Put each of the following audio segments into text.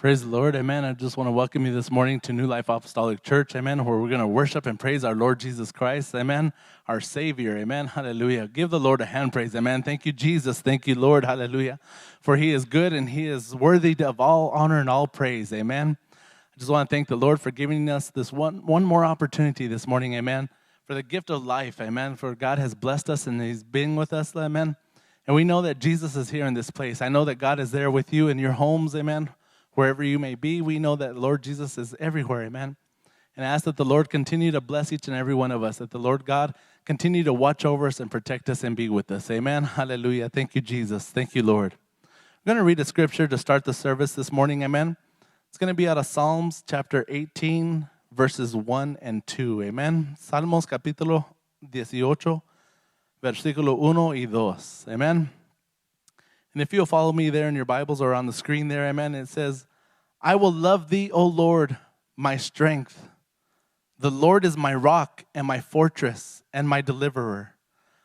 Praise the Lord, amen. I just want to welcome you this morning to New Life Apostolic Church, amen, where we're going to worship and praise our Lord Jesus Christ, amen, our Savior, amen, hallelujah. Give the Lord a hand praise, amen. Thank you, Jesus. Thank you, Lord, hallelujah, for He is good and He is worthy of all honor and all praise, amen. I just want to thank the Lord for giving us this one more opportunity this morning, amen, for the gift of life, amen, for God has blessed us and He's been with us, amen, and we know that Jesus is here in this place. I know that God is there with you in your homes, amen. Wherever you may be, we know that Lord Jesus is everywhere, amen. And I ask that the Lord continue to bless each and every one of us, that the Lord God continue to watch over us and protect us and be with us, amen. Hallelujah. Thank you, Jesus. Thank you, Lord. I'm going to read a scripture to start the service this morning, amen. It's going to be out of Psalms chapter 18, verses 1 and 2, amen. Salmos capítulo 18, versículo 1 y 2, amen. And if you'll follow me there in your Bibles or on the screen there, amen, it says, I will love thee, O Lord, my strength. The Lord is my rock and my fortress and my deliverer.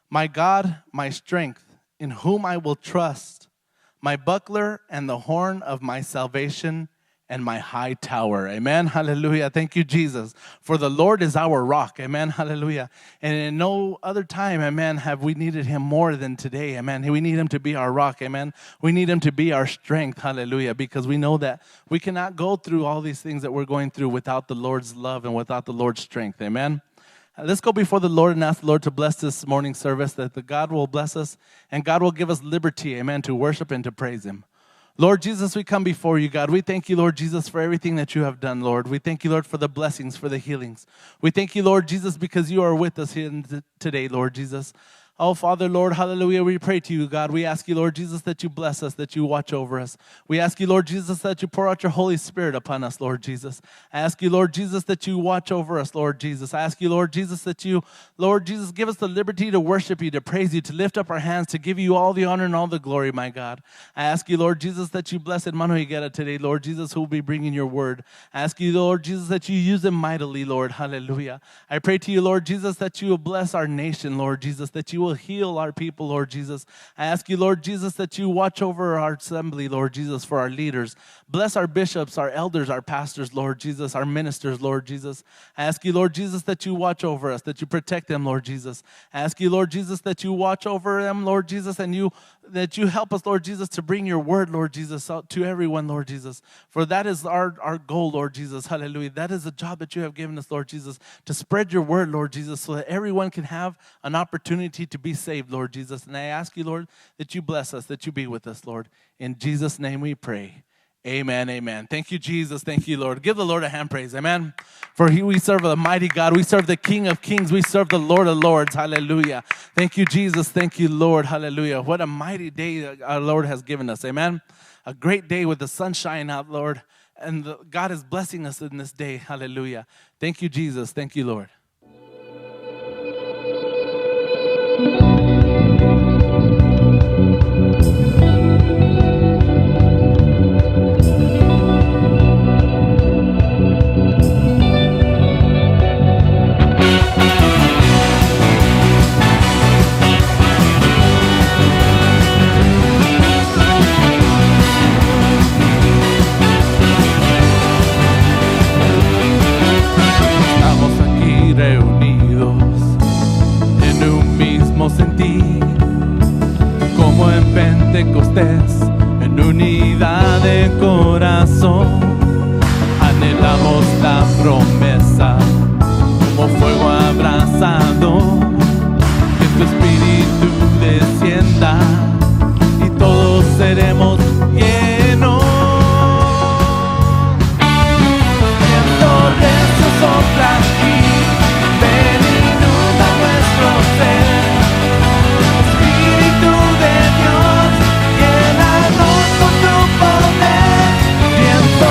My God, my strength, in whom I will trust, my buckler and the horn of my salvation and my high tower. Amen. Hallelujah. Thank you, Jesus. For the Lord is our rock. Amen. Hallelujah. And in no other time, amen, have we needed Him more than today. Amen. We need Him to be our rock. Amen. We need Him to be our strength. Hallelujah. Because we know that we cannot go through all these things that we're going through without the Lord's love and without the Lord's strength. Amen. Let's go before the Lord and ask the Lord to bless this morning service, that the God will bless us and God will give us liberty, amen, to worship and to praise Him. Lord Jesus, we come before you, God. We thank you, Lord Jesus, for everything that you have done, Lord. We thank you, Lord, for the blessings, for the healings. We thank you, Lord Jesus, because you are with us here today, Lord Jesus. Oh, Father, Lord, hallelujah, we pray to you, God. We ask you, Lord Jesus, that you bless us, that you watch over us. We ask you, Lord Jesus, that you pour out your Holy Spirit upon us, Lord Jesus. I ask you, Lord Jesus, that you watch over us, Lord Jesus. I ask you, Lord Jesus, that you, Lord Jesus, give us the liberty to worship you, to praise you, to lift up our hands, to give you all the honor and all the glory, my God. I ask you, Lord Jesus, that you bless Hermano Higuera today, Lord Jesus, who will be bringing your word. I ask you, Lord Jesus, that you use him mightily, Lord. Hallelujah. I pray to you, Lord Jesus, that you will bless our nation, Lord Jesus, that you will heal our people, Lord Jesus. I ask you, Lord Jesus, that you watch over our assembly, Lord Jesus, for our leaders. Bless our bishops, our elders, our pastors, Lord Jesus, our ministers, Lord Jesus. I ask you, Lord Jesus, that you watch over us, that you protect them, Lord Jesus. I ask you, Lord Jesus, that you watch over them, Lord Jesus, and that you help us, Lord Jesus, to bring your word, Lord Jesus, out to everyone, Lord Jesus. For that is our goal, Lord Jesus. Hallelujah. That is the job that you have given us, Lord Jesus, to spread your word, Lord Jesus, so that everyone can have an opportunity to be saved, Lord Jesus. And I ask you, Lord, that you bless us, that you be with us, Lord. In Jesus' name we pray. Amen, amen. Thank you, Jesus. Thank you, Lord. Give the Lord a hand praise, amen. For we serve a mighty God. We serve the King of Kings. We serve the Lord of Lords. Hallelujah. Thank you, Jesus. Thank you, Lord. Hallelujah. What a mighty day that our Lord has given us, amen. A great day with the sunshine out, Lord. And God is blessing us in this day. Hallelujah. Thank you, Jesus. Thank you, Lord. Sentir como en Pentecostés, en unidad de corazón, anhelamos la promesa como fuego abrasado, que tu espíritu descienda y todos seremos llenos. Viento recio sopla aquí, ven e inunda nuestro ser. Espíritu de Dios, llénanos con tu poder. Viento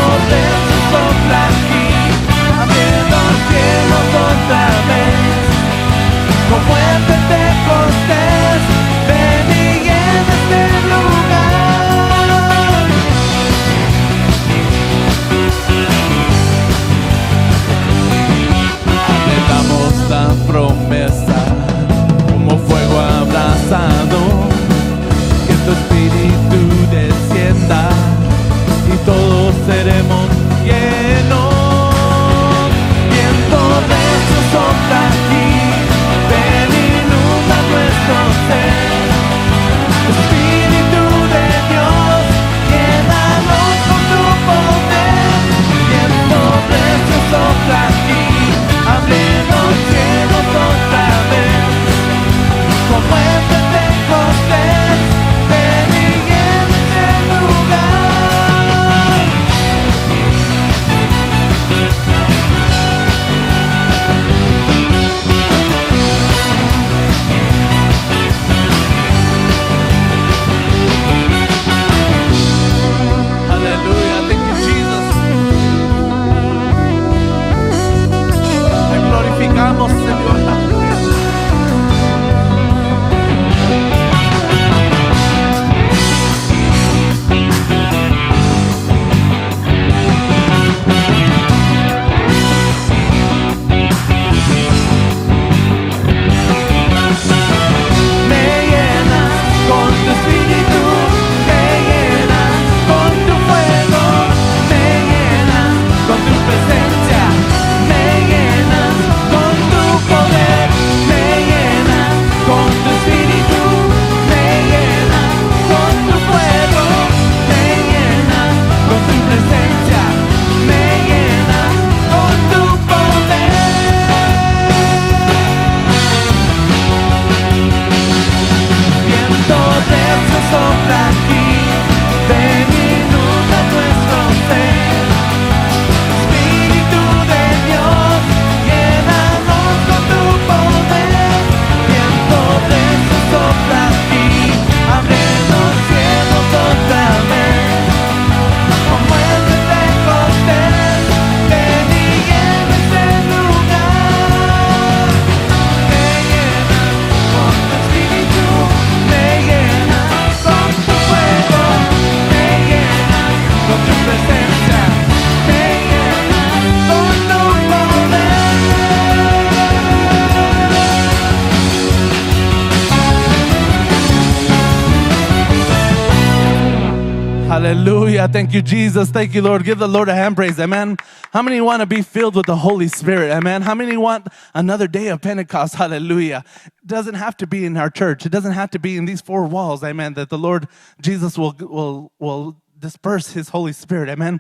Hallelujah. Thank you, Jesus. Thank you, Lord. Give the Lord a hand praise. Amen. How many want to be filled with the Holy Spirit? Amen. How many want another day of Pentecost? Hallelujah. It doesn't have to be in our church. It doesn't have to be in these four walls. Amen. That the Lord Jesus will disperse his Holy Spirit. Amen.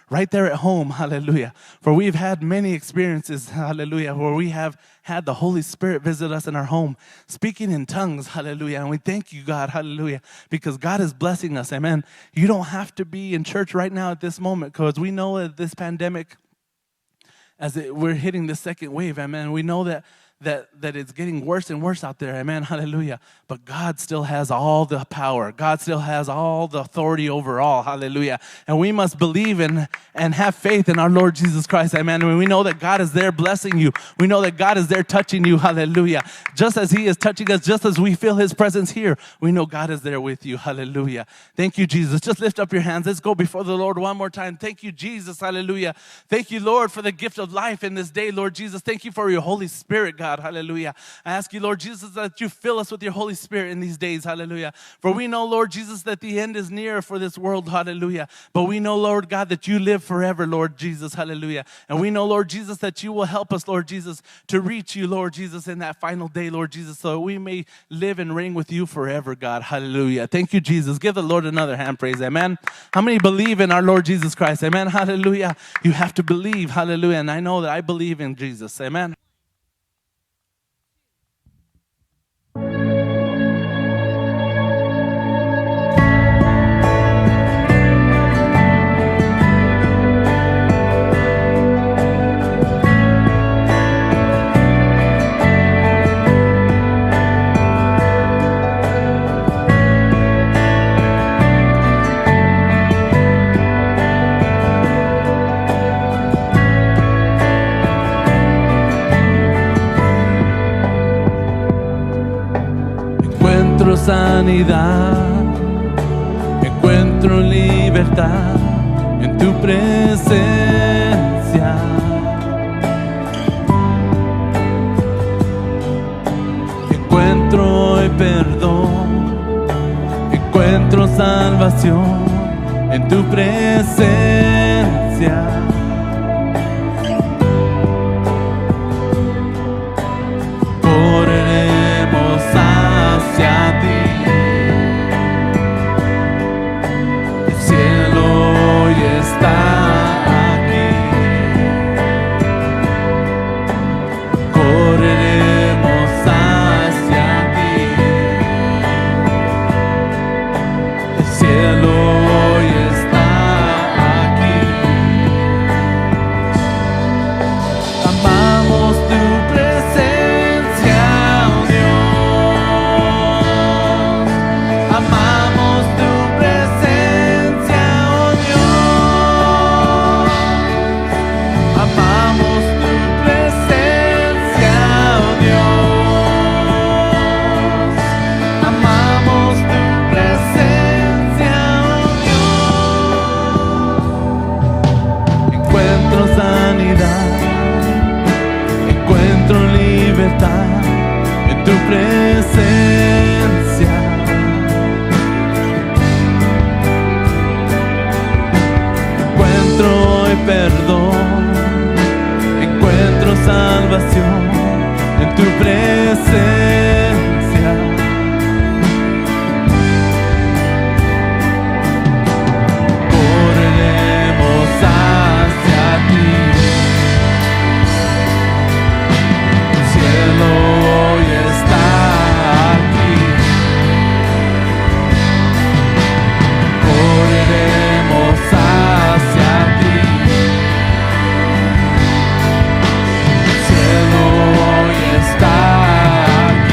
Right there at home, hallelujah. For we've had many experiences, hallelujah, where we have had the Holy Spirit visit us in our home, speaking in tongues, hallelujah. And we thank you, God, hallelujah, because God is blessing us, amen. You don't have to be in church right now at this moment, because we know that this pandemic, we're hitting the second wave, amen. We know that it's getting worse and worse out there, amen, hallelujah. But God still has all the power. God still has all the authority over all, hallelujah. And we must believe in and have faith in our Lord Jesus Christ, amen. And we know that God is there blessing you. We know that God is there touching you, hallelujah. Just as he is touching us, just as we feel his presence here, we know God is there with you, hallelujah. Thank you, Jesus. Just lift up your hands. Let's go before the Lord one more time. Thank you, Jesus, hallelujah. Thank you, Lord, for the gift of life in this day, Lord Jesus. Thank you for your Holy Spirit, God. Hallelujah. I ask you, Lord Jesus, that you fill us with your Holy Spirit in these days. Hallelujah. For we know, Lord Jesus, that the end is near for this world. Hallelujah. But we know, Lord God, that you live forever, Lord Jesus. Hallelujah. And we know, Lord Jesus, that you will help us, Lord Jesus, to reach you, Lord Jesus, in that final day, Lord Jesus, so we may live and reign with you forever, God. Hallelujah. Thank you, Jesus. Give the Lord another hand praise. Amen. How many believe in our Lord Jesus Christ? Amen. Hallelujah. You have to believe. Hallelujah. And I know that I believe in Jesus. Amen. Sanidad, encuentro libertad en tu presencia. Encuentro hoy perdón, encuentro salvación en tu presencia. Correremos hacia ti. Está aquí. Correremos hacia ti. El cielo hoy está aquí. Amamos tu presencia, oh Dios. Amamos tu presencia, oh Dios. Amamos tu presencia, oh Dios. Amamos tu presencia, oh Dios. Encuentro sanidad, encuentro libertad en tu presencia. Encuentro hoy perdón, encuentro salvación en tu presencia. Correremos hacia ti. El cielo hoy está aquí. Correremos hacia ti. El cielo hoy está aquí.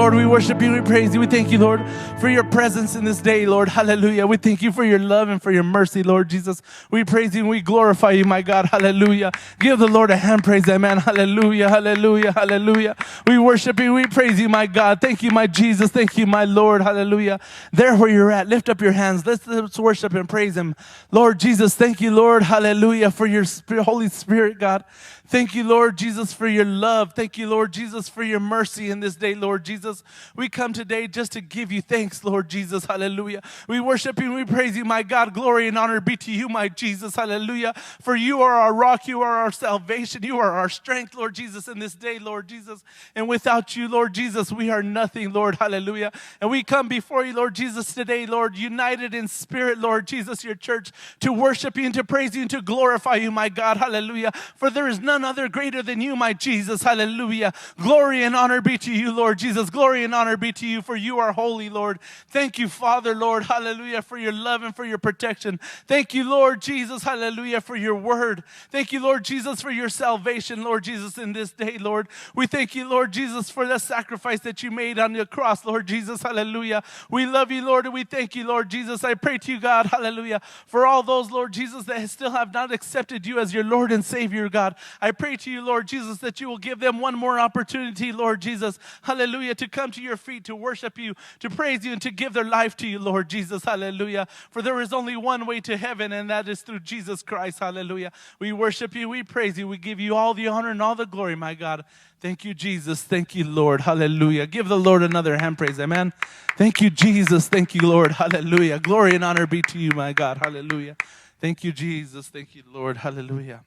Lord. We worship you. We praise you. We thank you, Lord, for your presence in this day, Lord. Hallelujah. We thank you for your love and for your mercy, Lord Jesus. We praise you and we glorify you, my God. Hallelujah. Give the Lord a hand praise. Amen. Hallelujah. Hallelujah. Hallelujah. We worship you. We praise you, my God. Thank you, my Jesus. Thank you, my Lord. Hallelujah. There where you're at, lift up your hands. Let's worship and praise him. Lord Jesus, thank you, Lord. Hallelujah. For your Holy Spirit, God. Thank you, Lord Jesus, for your love. Thank you, Lord Jesus, for your mercy in this day, Lord Jesus. We come today just to give you thanks, Lord Jesus. Hallelujah. We worship you and we praise you, my God. Glory and honor be to you, my Jesus. Hallelujah. For you are our rock. You are our salvation. You are our strength, Lord Jesus, in this day, Lord Jesus. And without you, Lord Jesus, we are nothing, Lord. Hallelujah. And we come before you, Lord Jesus, today, Lord, united in spirit, Lord Jesus, your church, to worship you and to praise you and to glorify you, my God. Hallelujah. For there is none other greater than you, my Jesus. Hallelujah. Glory and honor be to you, Lord Jesus. Glory and honor be to you, for you are holy, Lord. Thank you, Father, Lord. Hallelujah, for your love and for your protection. Thank you, Lord Jesus. Hallelujah, for your word. Thank you, Lord Jesus, for your salvation, Lord Jesus, in this day, Lord. We thank you, Lord Jesus, for the sacrifice that you made on the cross, Lord Jesus. Hallelujah. We love you, Lord, and we thank you, Lord Jesus. I pray to you, God, hallelujah, for all those, Lord Jesus, that still have not accepted you as your Lord and Savior, God. I pray to you, Lord Jesus, that you will give them one more opportunity, Lord Jesus, hallelujah, to come to your feet, to worship you, to praise you, and to give their life to you, Lord Jesus, hallelujah. For there is only one way to heaven, and that is through Jesus Christ, hallelujah. We worship you, we praise you, we give you all the honor and all the glory, my God. Thank you, Jesus. Thank you, Lord. Hallelujah. Give the Lord another hand praise. Amen. Thank you, Jesus. Thank you, Lord. Hallelujah. Glory and honor be to you, my God. Hallelujah. Thank you, Jesus. Thank you, Lord. Hallelujah.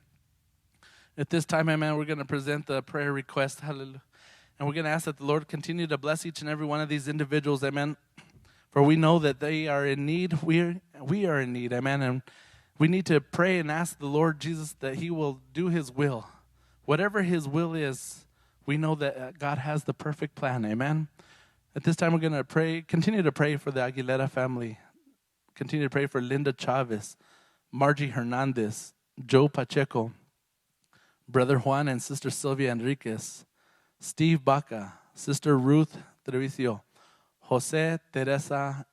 At this time, amen, we're going to present the prayer request. Hallelujah. And we're going to ask that the Lord continue to bless each and every one of these individuals. Amen. For we know that they are in need. We are in need. Amen. And we need to pray and ask the Lord Jesus that he will do his will. Whatever his will is, we know that God has the perfect plan. Amen. At this time, we're going to pray, continue to pray for the Aguilera family. Continue to pray for Linda Chavez, Margie Hernandez, Joe Pacheco, Brother Juan and Sister Sylvia Enriquez, Steve Baca, Sister Ruth Trevicio, Jose, Teresa,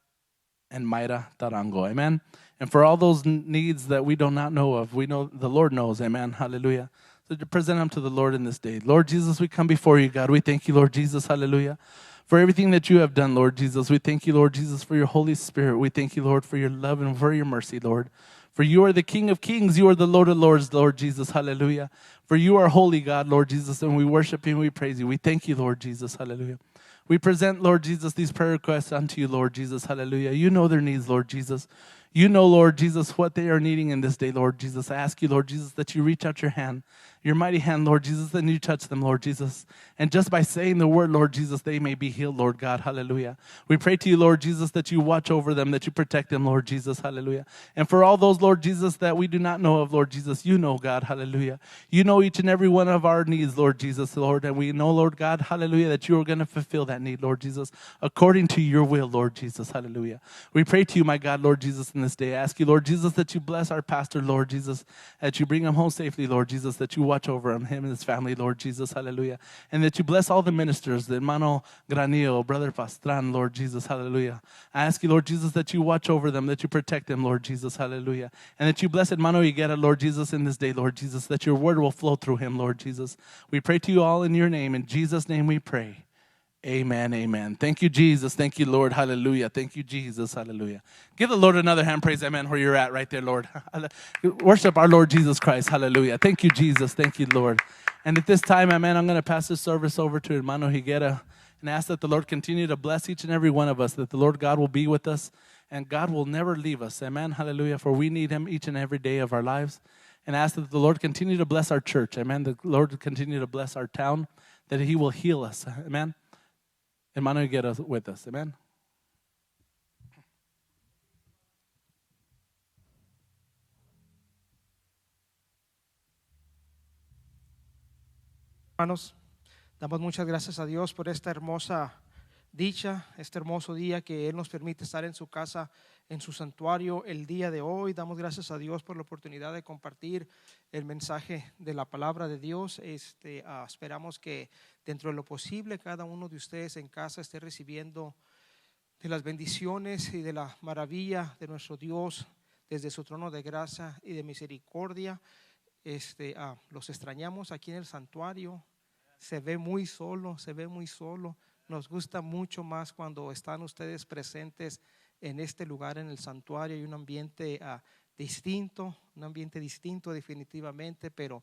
and Mayra Tarango. Amen. And for all those needs that we do not know of, we know the Lord knows. Amen. Hallelujah. So to present them to the Lord in this day. Lord Jesus, we come before you, God. We thank you, Lord Jesus. Hallelujah. For everything that you have done, Lord Jesus. We thank you, Lord Jesus, for your Holy Spirit. We thank you, Lord, for your love and for your mercy, Lord. For you are the King of kings. You are the Lord of lords, Lord Jesus. Hallelujah. For you are holy, God, Lord Jesus, and we worship you and we praise you. We thank you, Lord Jesus. Hallelujah. We present, Lord Jesus, these prayer requests unto you, Lord Jesus. Hallelujah. You know their needs, Lord Jesus. You know, Lord Jesus, what they are needing in this day, Lord Jesus. I ask you, Lord Jesus, that you reach out your hand, your mighty hand, Lord Jesus, and you touch them, Lord Jesus. And just by saying the word, Lord Jesus, they may be healed, Lord God. Hallelujah. We pray to you, Lord Jesus, that you watch over them, that you protect them, Lord Jesus. Hallelujah. And for all those, Lord Jesus, that we do not know of, Lord Jesus, you know, God. Hallelujah. You know each and every one of our needs, Lord Jesus, Lord. And we know, Lord God, hallelujah, that you are going to fulfill that need, Lord Jesus, according to your will, Lord Jesus. Hallelujah. We pray to you, my God, Lord Jesus, in this day. I ask you, Lord Jesus, that you bless our pastor, Lord Jesus, that you bring him home safely, Lord Jesus, that you watch over him and his family, Lord Jesus, hallelujah, and that you bless all the ministers, the hermano Granillo, Brother Pastran, Lord Jesus, hallelujah. I ask you, Lord Jesus, that you watch over them, that you protect them, Lord Jesus, hallelujah, and that you bless hermano Higuera, Lord Jesus, in this day, Lord Jesus, that your word will flow through him, Lord Jesus. We pray to you all in your name. In Jesus' name we pray. Amen, amen. Thank you, Jesus. Thank you, Lord. Hallelujah. Thank you, Jesus. Hallelujah. Give the Lord another hand praise, amen, where you're at right there, Lord. Worship our Lord Jesus Christ. Hallelujah. Thank you, Jesus. Thank you, Lord. And at this time, amen, I'm going to pass this service over to hermano Higuera and ask that the Lord continue to bless each and every one of us, that the Lord God will be with us and God will never leave us. Amen. Hallelujah. For we need him each and every day of our lives. And ask that the Lord continue to bless our church. Amen. The Lord continue to bless our town, that he will heal us. Amen. Hermano, get us with us. Amen. Hermanos, damos muchas gracias a Dios por esta hermosa dicha, este hermoso día que Él nos permite estar en su casa, en su santuario el día de hoy. Damos gracias a Dios por la oportunidad de compartir el mensaje de la palabra de Dios. Esperamos que dentro de lo posible cada uno de ustedes en casa esté recibiendo de las bendiciones y de la maravilla de nuestro Dios desde su trono de gracia y de misericordia. Los extrañamos aquí en el santuario. Se ve muy solo, se ve muy solo. Nos gusta mucho más cuando están ustedes presentes en este lugar, en el santuario. Hay un ambiente distinto definitivamente, pero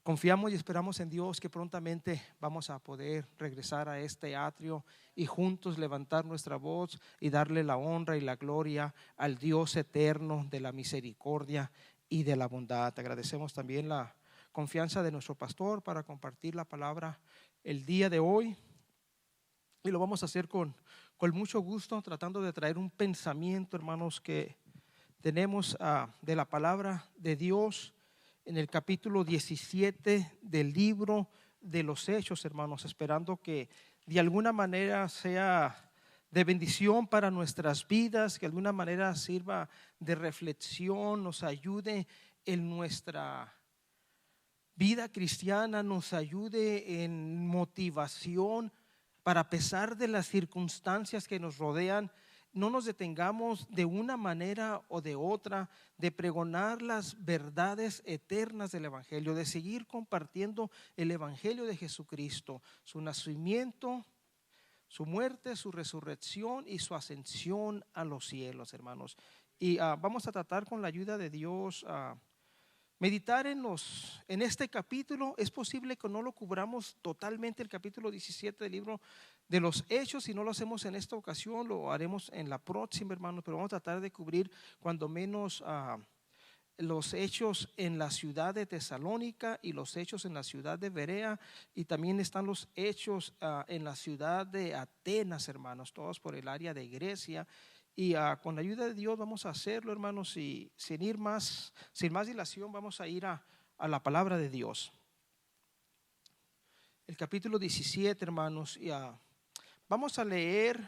confiamos y esperamos en Dios que prontamente vamos a poder regresar a este atrio y juntos levantar nuestra voz y darle la honra y la gloria al Dios eterno de la misericordia y de la bondad. Agradecemos también la confianza de nuestro pastor para compartir la palabra el día de hoy. Y lo vamos a hacer con mucho gusto, tratando de traer un pensamiento, hermanos, que tenemos de la palabra de Dios en el capítulo 17 del libro de los Hechos, hermanos, esperando que de alguna manera sea de bendición para nuestras vidas, que de alguna manera sirva de reflexión, nos ayude en nuestra vida cristiana, nos ayude en motivación para, a pesar de las circunstancias que nos rodean, no nos detengamos de una manera o de otra de pregonar las verdades eternas del Evangelio, de seguir compartiendo el Evangelio de Jesucristo, su nacimiento, su muerte, su resurrección y su ascensión a los cielos, hermanos. Y vamos a tratar con la ayuda de Dios meditar en este capítulo. Es posible que no lo cubramos totalmente el capítulo 17 del libro de los Hechos. Si no lo hacemos en esta ocasión, lo haremos en la próxima, hermanos, pero vamos a tratar de cubrir cuando menos los hechos en la ciudad de Tesalónica y los hechos en la ciudad de Berea, y también están los hechos en la ciudad de Atenas, hermanos, todos por el área de Grecia. Y con la ayuda de Dios vamos a hacerlo, hermanos, y sin más dilación vamos a ir a la palabra de Dios. El capítulo 17, hermanos, y vamos a leer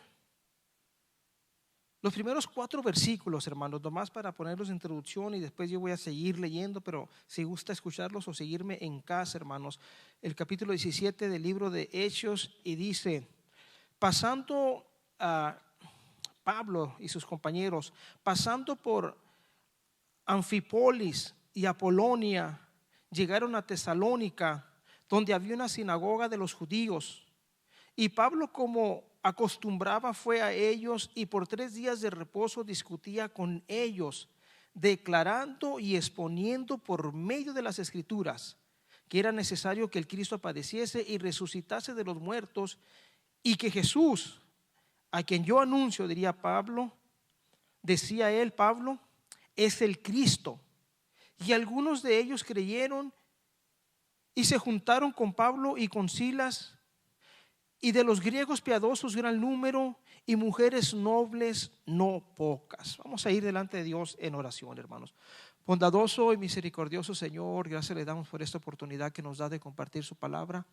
los primeros 4 versículos, hermanos, nomás para ponerlos de introducción, y después yo voy a seguir leyendo, pero si gusta escucharlos o seguirme en casa, hermanos. El capítulo 17 del libro de Hechos, y dice: pasando Pablo y sus compañeros, pasando por Anfípolis y Apolonia, llegaron a Tesalónica, donde había una sinagoga de los judíos. Y Pablo, como acostumbraba, fue a ellos y por 3 días de reposo discutía con ellos, declarando y exponiendo por medio de las Escrituras que era necesario que el Cristo padeciese y resucitase de los muertos, y que Jesús, a quien yo anuncio, decía él, Pablo, es el Cristo. Y algunos de ellos creyeron y se juntaron con Pablo y con Silas, y de los griegos piadosos gran número, y mujeres nobles no pocas. Vamos a ir delante de Dios en oración, hermanos. Bondadoso y misericordioso Señor, gracias le damos por esta oportunidad que nos da de compartir su palabra.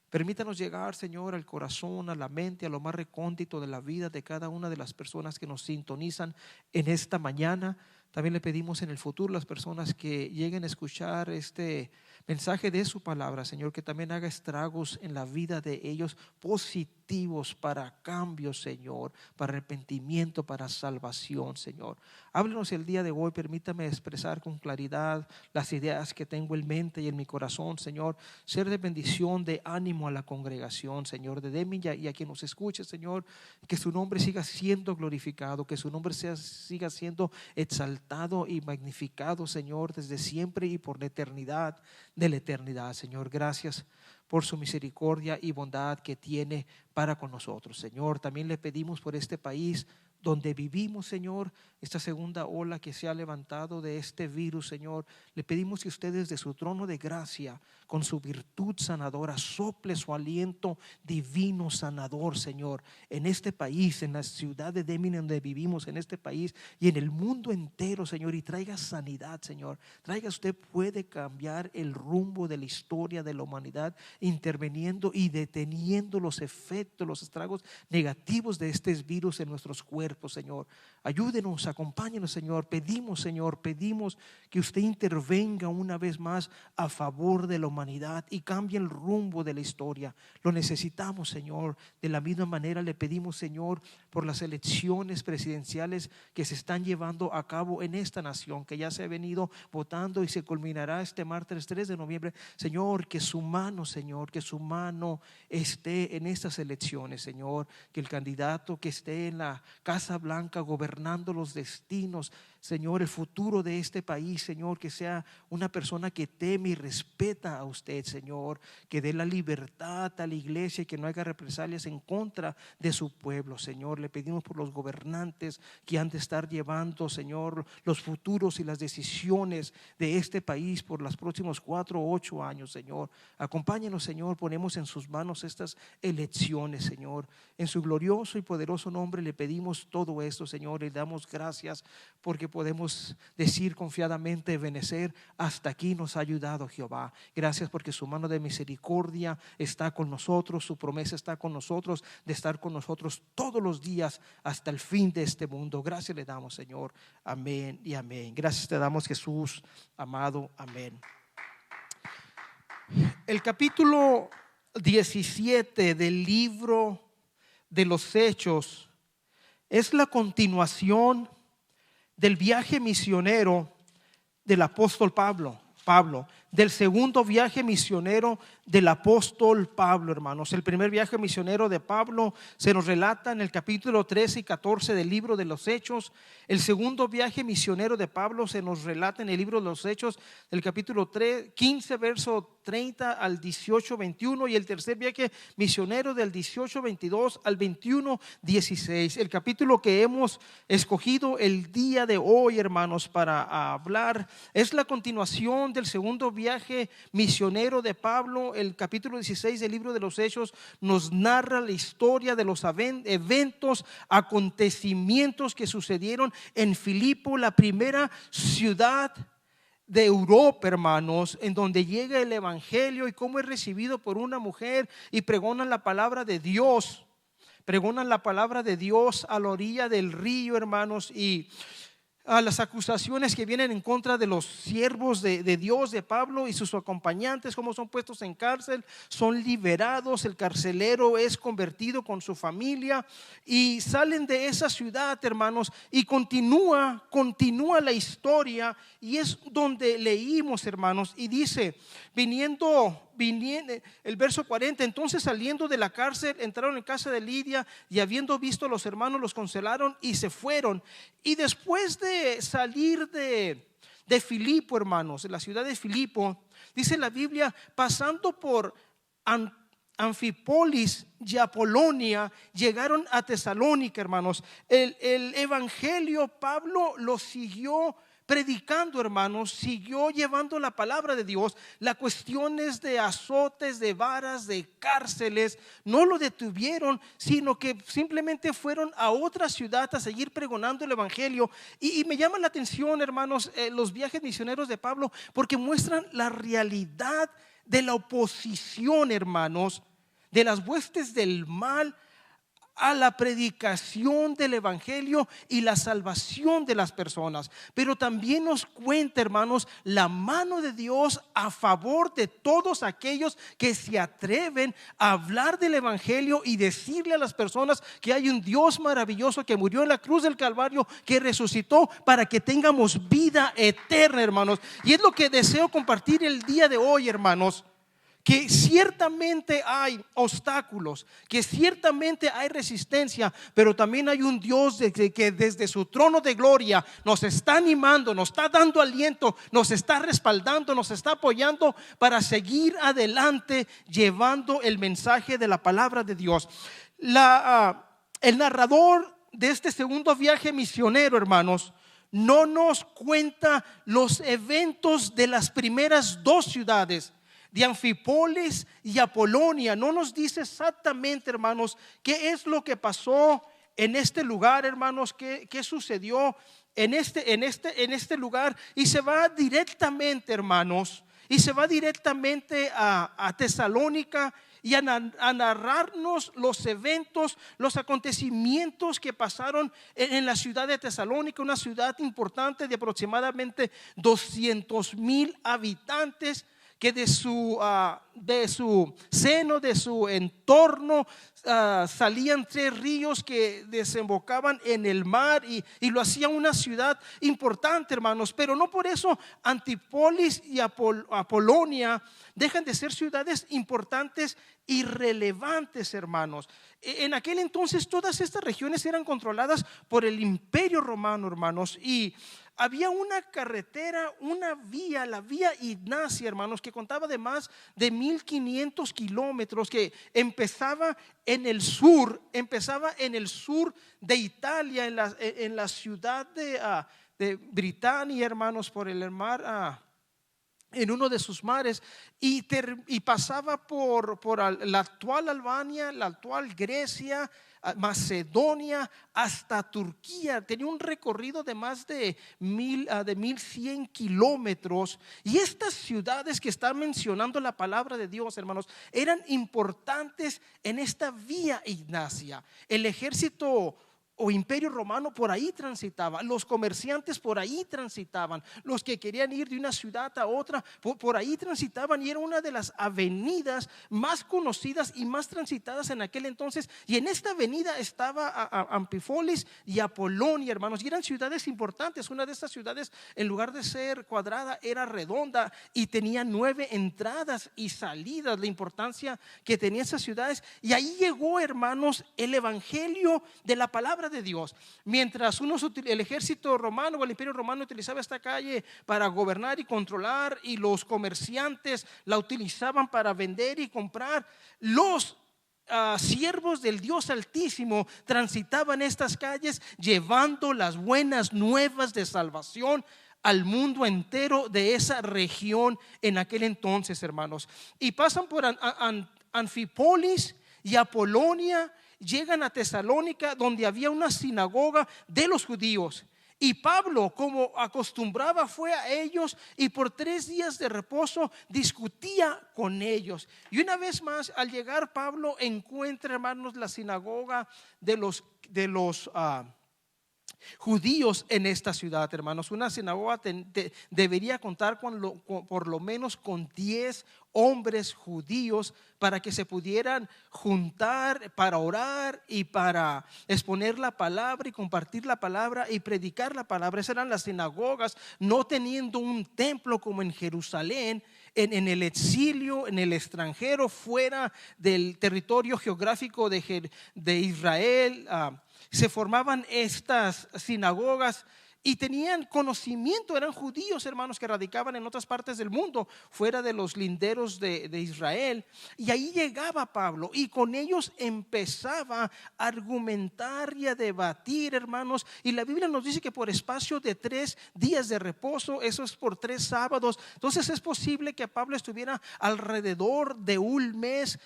Permítanos llegar, Señor, al corazón, a la mente, a lo más recóndito de la vida de cada una de las personas que nos sintonizan en esta mañana. También le pedimos en el futuro las personas que lleguen a escuchar este mensaje de su palabra, Señor, que también haga estragos en la vida de ellos positivos para cambio, Señor, para arrepentimiento, para salvación, Señor. Háblenos el día de hoy, permítame expresar con claridad las ideas que tengo en mente y en mi corazón, Señor, ser de bendición, de ánimo a la congregación, Señor, de Demilla y a quien nos escuche, Señor, que su nombre siga siendo glorificado, que su nombre siga siendo exaltado y magnificado, Señor, desde siempre y por la eternidad de la eternidad, Señor. Gracias por su misericordia y bondad que tiene para con nosotros, Señor. También le pedimos por este país donde vivimos, Señor, esta segunda ola que se ha levantado de este virus, Señor. Le pedimos que ustedes de su trono de gracia, con su virtud sanadora, sople su aliento divino sanador, Señor, en este país, en la ciudad de Deming donde vivimos, en este país y en el mundo entero, Señor, y traiga sanidad, Señor. Traiga, usted puede cambiar el rumbo de la historia de la humanidad, interviniendo y deteniendo los efectos, los estragos negativos de este virus en nuestros cuerpos, Señor. Ayúdenos, acompáñenos, Señor. Pedimos, Señor, pedimos que usted intervenga una vez más a favor de la humanidad y cambie el rumbo de la historia. Lo necesitamos, Señor. De la misma manera le pedimos, Señor, por las elecciones presidenciales que se están llevando a cabo en esta nación, que ya se ha venido votando y se culminará este martes 3 de noviembre. Señor, que su mano, Señor, que su mano esté en estas elecciones, Señor. Que el candidato que esté en la Casa Blanca gobernando los destinos, Señor, el futuro de este país, Señor, que sea una persona que teme y respeta a usted, Señor, que dé la libertad a la iglesia y que no haga represalias en contra de su pueblo, Señor. Le pedimos por los gobernantes que han de estar llevando, Señor, los futuros y las decisiones de este país por los próximos 4 o 8 años, Señor. Acompáñenos, Señor, ponemos en sus manos estas elecciones, Señor. En su glorioso y poderoso nombre le pedimos todo esto, Señor, y damos gracias porque podemos decir confiadamente, Ebenezer, hasta aquí nos ha ayudado Jehová. Gracias porque su mano de misericordia está con nosotros, su promesa está con nosotros de estar con nosotros todos los días hasta el fin de este mundo. Gracias le damos, Señor. Amén y amén. Gracias te damos, Jesús amado. Amén. El capítulo 17 del libro de los Hechos es la continuación del viaje misionero del apóstol Pablo, del segundo viaje misionero del apóstol Pablo, hermanos. El primer viaje misionero de Pablo se nos relata en el capítulo 13 y 14 del libro de los Hechos. El segundo viaje misionero de Pablo se nos relata en el libro de los Hechos, del capítulo 15, verso 30 al 18, 21. Y el tercer viaje misionero del 18, 22 al 21, 16. El capítulo que hemos escogido el día de hoy, hermanos, para hablar es la continuación del segundo viaje misionero de Pablo. El capítulo 16 del libro de los Hechos nos narra la historia de los eventos, acontecimientos que sucedieron en Filipo, la primera ciudad de Europa, hermanos, en donde llega el evangelio y cómo es recibido por una mujer y pregonan la palabra de Dios. Pregonan la palabra de Dios a la orilla del río, hermanos, y a las acusaciones que vienen en contra de los siervos de Dios, de Pablo y sus acompañantes, como son puestos en cárcel, son liberados, el carcelero es convertido con su familia y salen de esa ciudad, hermanos, y continúa la historia, y es donde leímos, hermanos, y dice, viniendo el verso 40, entonces saliendo de la cárcel entraron en casa de Lidia y habiendo visto a los hermanos los consolaron y se fueron. Y después de salir de Filipo, hermanos, de la ciudad de Filipo, dice la Biblia, pasando por Anfípolis y Apolonia, llegaron a Tesalónica, hermanos. El evangelio Pablo lo siguió predicando, hermanos, siguió llevando la palabra de Dios. Las cuestiones de azotes, de varas, de cárceles no lo detuvieron, sino que simplemente fueron a otra ciudad a seguir pregonando el evangelio. Y me llama la atención, hermanos, los viajes misioneros de Pablo, porque muestran la realidad de la oposición, hermanos, de las huestes del mal a la predicación del evangelio y la salvación de las personas. Pero también nos cuenta, hermanos, la mano de Dios a favor de todos aquellos que se atreven a hablar del evangelio y decirle a las personas que hay un Dios maravilloso que murió en la cruz del Calvario, que resucitó para que tengamos vida eterna, hermanos. Y es lo que deseo compartir el día de hoy, hermanos. Que ciertamente hay obstáculos, que ciertamente hay resistencia, pero también hay un Dios que desde su trono de gloria nos está animando, nos está dando aliento, nos está respaldando, nos está apoyando para seguir adelante llevando el mensaje de la palabra de Dios. El narrador de este segundo viaje misionero, hermanos, no nos cuenta los eventos de las primeras dos ciudades, de Anfípolis y Apolonia. No nos dice exactamente, hermanos, qué es lo que pasó en este lugar, hermanos, qué sucedió en este lugar. Y se va directamente, hermanos, y se va directamente a Tesalónica y a narrarnos los eventos, los acontecimientos que pasaron en la ciudad de Tesalónica, una ciudad importante de aproximadamente 200,000 habitantes, que de su seno, de su entorno, salían 3 ríos que desembocaban en el mar, y lo hacía una ciudad importante, hermanos. Pero no por eso Anfípolis y Apolonia dejan de ser ciudades importantes y relevantes, hermanos. En aquel entonces todas estas regiones eran controladas por el Imperio Romano, hermanos, y había una carretera, una vía, la vía Ignacia, hermanos, que contaba de más de 1500 kilómetros, que empezaba en el sur de Italia, en la ciudad de Britania, hermanos, por el mar, en uno de sus mares, y pasaba por la actual Albania, la actual Grecia, Macedonia, hasta Turquía. Tenía un recorrido de más de 1100 kilómetros. Y estas ciudades que está mencionando la palabra de Dios, hermanos, eran importantes en esta vía Ignacia. El ejército o Imperio Romano por ahí transitaba, los comerciantes por ahí transitaban, los que querían ir de una ciudad a otra por ahí transitaban, y era una de las avenidas más conocidas y más transitadas en aquel entonces. Y en esta avenida estaba Anfípolis y Apolonia, hermanos, y eran ciudades importantes. Una de estas ciudades, en lugar de ser cuadrada, era redonda y tenía 9 entradas y salidas. La importancia que tenía esas ciudades. Y ahí llegó, hermanos, el evangelio de la palabra de Dios. Mientras el ejército romano o el Imperio Romano utilizaba esta calle para gobernar y controlar, y los comerciantes la utilizaban para vender y comprar, los siervos del Dios Altísimo transitaban estas calles llevando las buenas nuevas de salvación al mundo entero de esa región en aquel entonces, hermanos. Y pasan por Anfípolis y Apolonia, llegan a Tesalónica, donde había una sinagoga de los judíos. Y Pablo, como acostumbraba, fue a ellos y por 3 días de reposo discutía con ellos. Y una vez más, al llegar Pablo, encuentra, hermanos, la sinagoga de los judíos en esta ciudad, hermanos. Una sinagoga debería contar por lo menos con 10 hombres judíos para que se pudieran juntar para orar y para exponer la palabra y compartir la palabra y predicar la palabra. Esas eran las sinagogas, no teniendo un templo como en Jerusalén. En el exilio, en el extranjero, fuera del territorio geográfico de Israel, se formaban estas sinagogas y tenían conocimiento. Eran judíos, hermanos, que radicaban en otras partes del mundo, fuera de los linderos de Israel. Y ahí llegaba Pablo y con ellos empezaba a argumentar y a debatir, hermanos. Y la Biblia nos dice que por espacio de 3 días de reposo, eso es por 3 sábados. Entonces es posible que Pablo estuviera alrededor de un mes,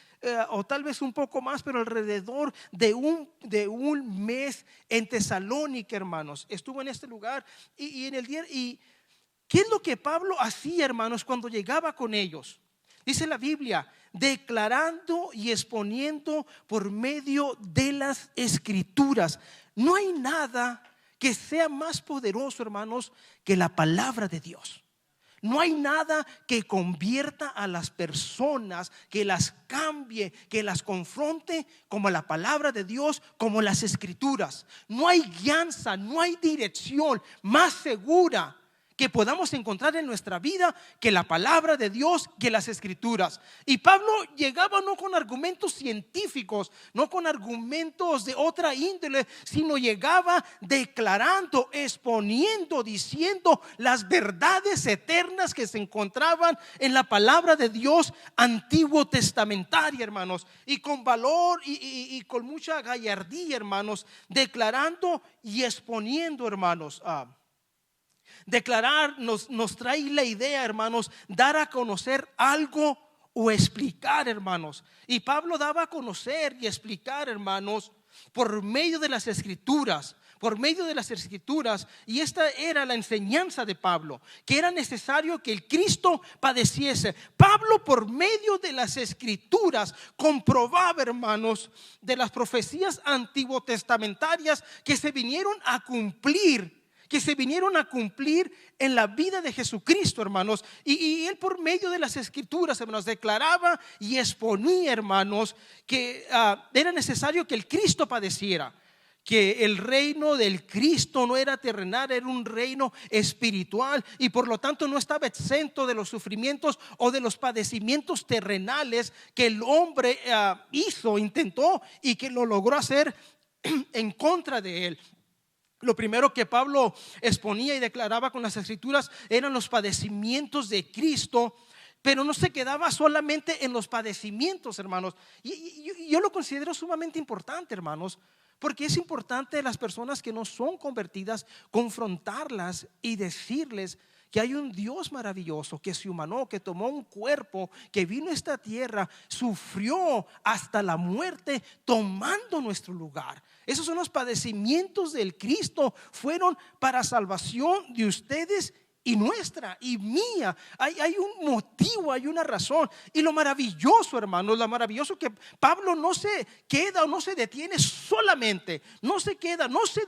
o tal vez un poco más, pero alrededor de un mes en Tesalónica, hermanos. Estuvo en este lugar y ¿qué es lo que Pablo hacía, hermanos, cuando llegaba con ellos? Dice la Biblia, declarando y exponiendo por medio de las Escrituras. No hay nada que sea más poderoso, hermanos, que la palabra de Dios. No hay nada que convierta a las personas, que las cambie, que las confronte como la palabra de Dios, como las Escrituras. No hay guianza, no hay dirección más segura que podamos encontrar en nuestra vida que la palabra de Dios, que las escrituras. Y Pablo llegaba no con argumentos científicos, no con argumentos de otra índole, sino llegaba declarando, exponiendo, diciendo las verdades eternas que se encontraban en la palabra de Dios antiguo testamentaria, hermanos, y con valor y con mucha gallardía, hermanos, declarando y exponiendo, hermanos. Declarar nos trae la idea, hermanos, dar a conocer algo o explicar, hermanos. Y Pablo daba a conocer y explicar, hermanos, por medio de las escrituras. Por medio de las escrituras. Y esta era la enseñanza de Pablo, que era necesario que el Cristo padeciese. Pablo, por medio de las escrituras, comprobaba, hermanos, de las profecías antiguotestamentarias que se vinieron a cumplir, en la vida de Jesucristo, hermanos. Y él, por medio de las escrituras, hermanos, declaraba y exponía, hermanos, que era necesario que el Cristo padeciera, que el reino del Cristo no era terrenal, era un reino espiritual, y por lo tanto no estaba exento de los sufrimientos o de los padecimientos terrenales que el hombre intentó y que lo logró hacer en contra de él. Lo primero que Pablo exponía y declaraba con las escrituras eran los padecimientos de Cristo, pero no se quedaba solamente en los padecimientos, hermanos. Y yo lo considero sumamente importante, hermanos, porque es importante las personas que no son convertidas confrontarlas y decirles que hay un Dios maravilloso que se humanó, que tomó un cuerpo, que vino a esta tierra, sufrió hasta la muerte tomando nuestro lugar. Esos son los padecimientos del Cristo, fueron para salvación de ustedes y nuestra y mía. Hay un motivo, hay una razón. Y lo maravilloso, hermanos, lo maravilloso que Pablo no se queda o no se detiene solamente, no se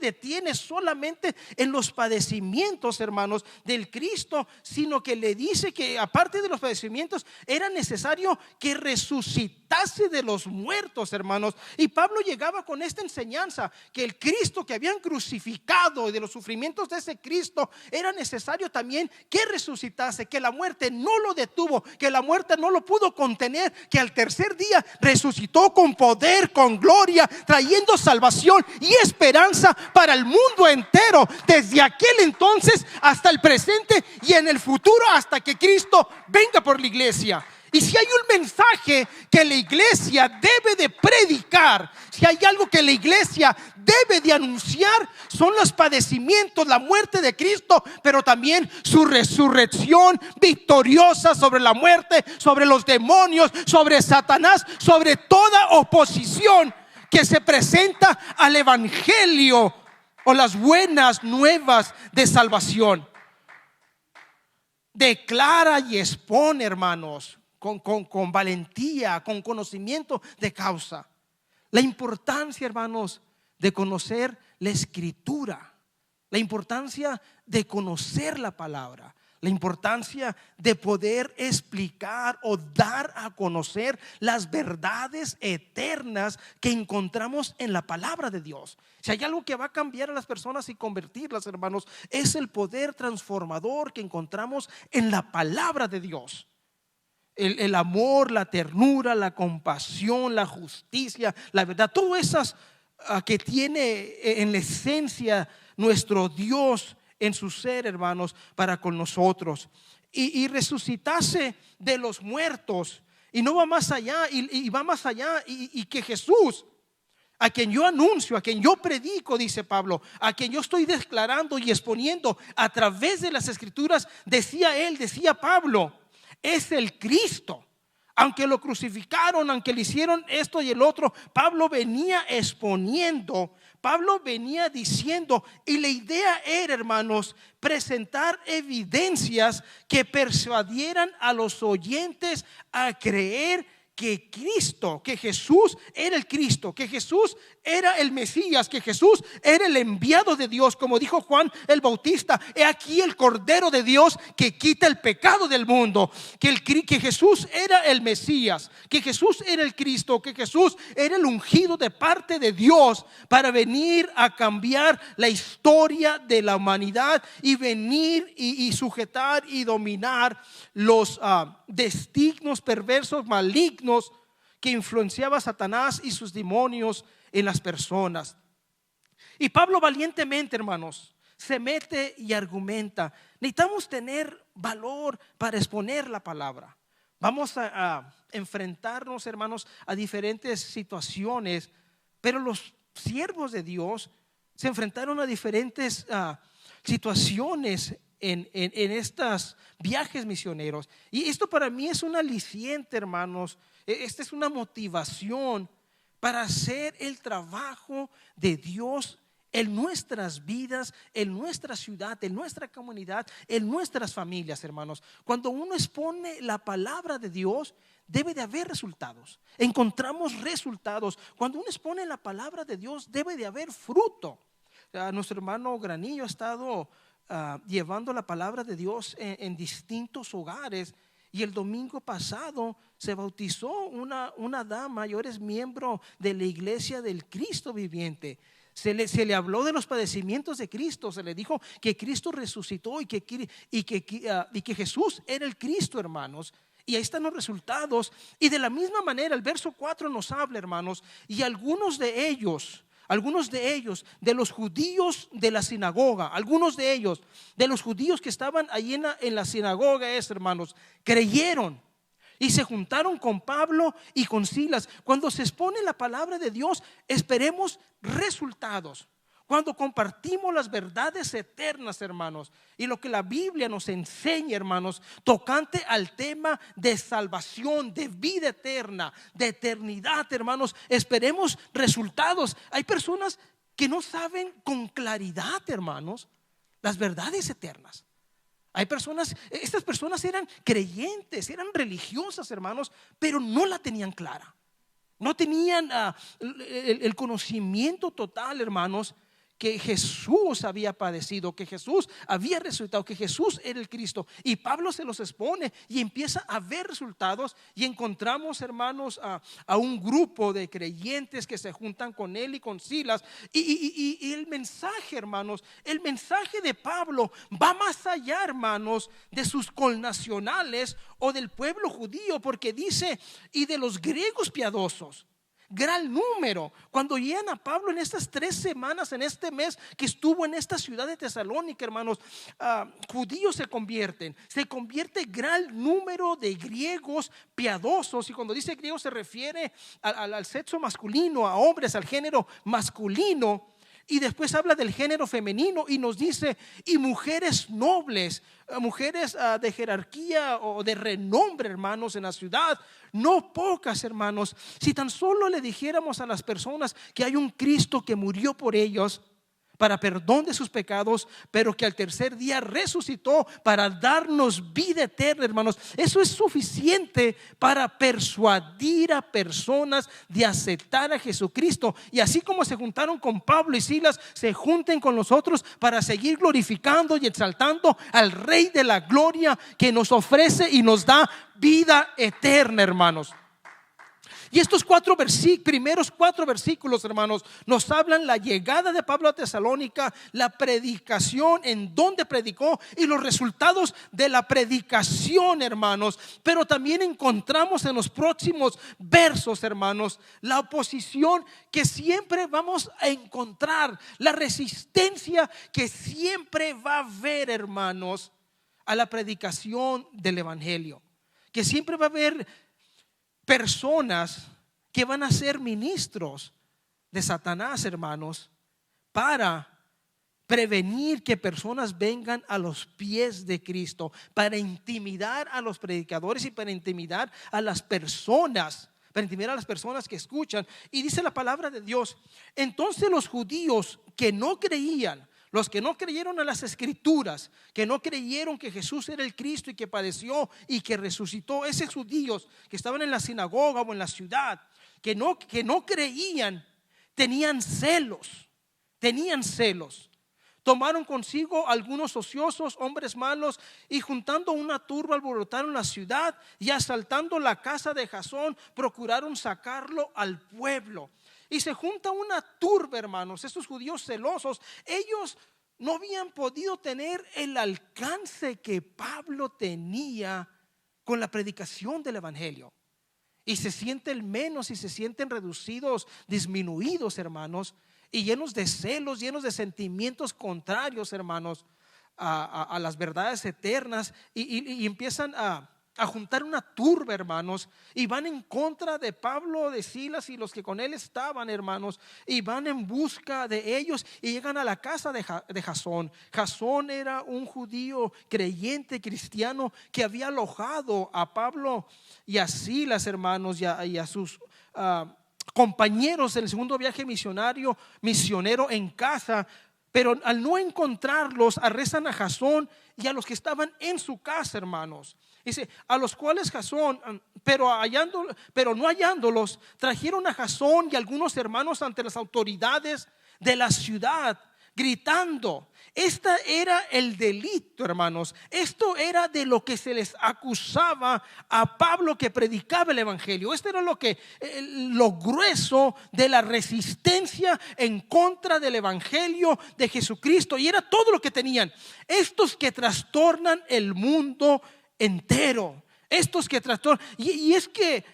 detiene solamente en los padecimientos, hermanos, del Cristo, sino que le dice que aparte de los padecimientos era necesario que resucitase de los muertos, hermanos. Y Pablo llegaba con esta enseñanza, que el Cristo que habían crucificado y de los sufrimientos de ese Cristo era necesario también que resucitase, que la muerte no lo detuvo, que la muerte no lo pudo contener, que al tercer día resucitó con poder, con gloria, trayendo salvación y esperanza para el mundo entero, desde aquel entonces hasta el presente y en el futuro, hasta que Cristo venga por la iglesia. Y si hay un mensaje que la iglesia debe de predicar, si hay algo que la iglesia debe de anunciar, son los padecimientos, la muerte de Cristo, pero también su resurrección victoriosa sobre la muerte, sobre los demonios, sobre Satanás, sobre toda oposición que se presenta al evangelio o las buenas nuevas de salvación. Declara y expone, hermanos, con valentía, con conocimiento de causa, la importancia, hermanos, de conocer la escritura, la importancia de conocer la palabra, la importancia de poder explicar o dar a conocer las verdades eternas que encontramos en la palabra de Dios. Si hay algo que va a cambiar a las personas y convertirlas, hermanos, es el poder transformador que encontramos en la palabra de Dios. El amor, la ternura, la compasión, la justicia, la verdad, todo esas que tiene en la esencia nuestro Dios en su ser, hermanos, para con nosotros. Y resucitase de los muertos. Y no va más allá, y va más allá, y que Jesús, a quien yo anuncio, a quien yo predico, dice Pablo, a quien yo estoy declarando y exponiendo a través de las escrituras, decía Pablo, es el Cristo. Aunque lo crucificaron, aunque le hicieron esto y el otro, Pablo venía exponiendo, Pablo venía diciendo, y la idea era, hermanos, presentar evidencias que persuadieran a los oyentes a creer que Cristo, que Jesús era el Cristo, que Jesús era el Mesías, que Jesús era el enviado de Dios, como dijo Juan el Bautista: he aquí el Cordero de Dios que quita el pecado del mundo. Que Jesús era el Mesías, que Jesús era el Cristo, que Jesús era el ungido de parte de Dios para venir a cambiar la historia de la humanidad y venir y sujetar y dominar los designios perversos, malignos, que influenciaba a Satanás y sus demonios en las personas. Y Pablo valientemente, hermanos, se mete y argumenta. Necesitamos tener valor para exponer la palabra. Vamos a enfrentarnos, hermanos, a diferentes situaciones, pero los siervos de Dios se enfrentaron a diferentes situaciones en estos viajes misioneros. Y esto para mí es un aliciente, hermanos. Esta es una motivación para hacer el trabajo de Dios en nuestras vidas, en nuestra ciudad, en nuestra comunidad, en nuestras familias, hermanos. Cuando uno expone la palabra de Dios, debe de haber resultados. Encontramos resultados. Cuando uno expone la palabra de Dios, debe de haber fruto. Nuestro hermano Granillo ha estado llevando la palabra de Dios en distintos hogares. Y el domingo pasado se bautizó una dama, y ahora es miembro de la iglesia del Cristo viviente. Se le habló de los padecimientos de Cristo, se le dijo que Cristo resucitó y que Jesús era el Cristo, hermanos. Y ahí están los resultados. Y de la misma manera el verso 4 nos habla, hermanos, y algunos de ellos, de los judíos de la sinagoga, algunos de ellos, de los judíos que estaban allí en la sinagoga, hermanos, creyeron y se juntaron con Pablo y con Silas. Cuando se expone la palabra de Dios, esperemos resultados. Cuando compartimos las verdades eternas, hermanos, y lo que la Biblia nos enseña, hermanos, tocante al tema de salvación, de vida eterna, de eternidad, hermanos, esperemos resultados. Hay personas que no saben con claridad, hermanos, las verdades eternas. Hay personas, estas personas eran creyentes, eran religiosas, hermanos, pero no la tenían clara. No tenían el conocimiento total, hermanos, que Jesús había padecido, que Jesús había resucitado, que Jesús era el Cristo. Y Pablo se los expone y empieza a ver resultados. Y encontramos, hermanos, a un grupo de creyentes que se juntan con él y con Silas. Y el mensaje, hermanos, el mensaje de Pablo va más allá, hermanos, de sus connacionales o del pueblo judío, porque dice: y de los griegos piadosos. Gran número. Cuando llegan a Pablo en estas 3 semanas, en este mes que estuvo en esta ciudad de Tesalónica, hermanos, judíos se convierte gran número de griegos piadosos. Y cuando dice griegos se refiere al sexo masculino, a hombres, al género masculino. Y después habla del género femenino y nos dice: y mujeres nobles, mujeres de jerarquía o de renombre, hermanos, en la ciudad. No pocas, hermanos. Si tan solo le dijéramos a las personas que hay un Cristo que murió por ellos para perdón de sus pecados, pero que al tercer día resucitó para darnos vida eterna, hermanos, eso es suficiente para persuadir a personas de aceptar a Jesucristo. Y así como se juntaron con Pablo y Silas, se junten con nosotros para seguir glorificando y exaltando al Rey de la gloria, que nos ofrece y nos da vida eterna, hermanos. Y estos primeros 4 versículos, hermanos, nos hablan la llegada de Pablo a Tesalónica, la predicación, en donde predicó y los resultados de la predicación, hermanos. Pero también encontramos en los próximos versos, hermanos, la oposición que siempre vamos a encontrar, la resistencia que siempre va a haber, hermanos, a la predicación del evangelio. Que siempre va a haber personas que van a ser ministros de Satanás, hermanos, para prevenir que personas vengan a los pies de Cristo, para intimidar a los predicadores y para intimidar a las personas, que escuchan. Y dice la palabra de Dios: entonces los judíos que no creían, los que no creyeron a las escrituras, que no creyeron que Jesús era el Cristo y que padeció y que resucitó, esos judíos que estaban en la sinagoga o en la ciudad, que no creían, tenían celos. Tomaron consigo algunos ociosos, hombres malos, y juntando una turba alborotaron la ciudad, y asaltando la casa de Jasón procuraron sacarlo al pueblo. Y se junta una turba, hermanos, estos judíos celosos. Ellos no habían podido tener el alcance que Pablo tenía con la predicación del evangelio, y se sienten menos y se sienten reducidos, disminuidos, hermanos, y llenos de celos, llenos de sentimientos contrarios, hermanos, a las verdades eternas, y empiezan a juntar una turba, hermanos, y van en contra de Pablo, de Silas y los que con él estaban, hermanos, y van en busca de ellos y llegan a la casa de Jasón. Jasón era un judío creyente cristiano que había alojado a Pablo y a Silas, hermanos, y a sus compañeros en el segundo viaje misionero en casa. Pero al no encontrarlos, arrestan a Jasón y a los que estaban en su casa, hermanos. Dice, a los cuales Jasón, pero no hallándolos, trajeron a Jasón y algunos hermanos ante las autoridades de la ciudad, gritando. Este era el delito, hermanos. Esto era de lo que se les acusaba a Pablo, que predicaba el evangelio. Esto era lo grueso de la resistencia en contra del evangelio de Jesucristo. Y era todo lo que tenían. Estos que trastornan el mundo entero. Estos que trastornan. Y es que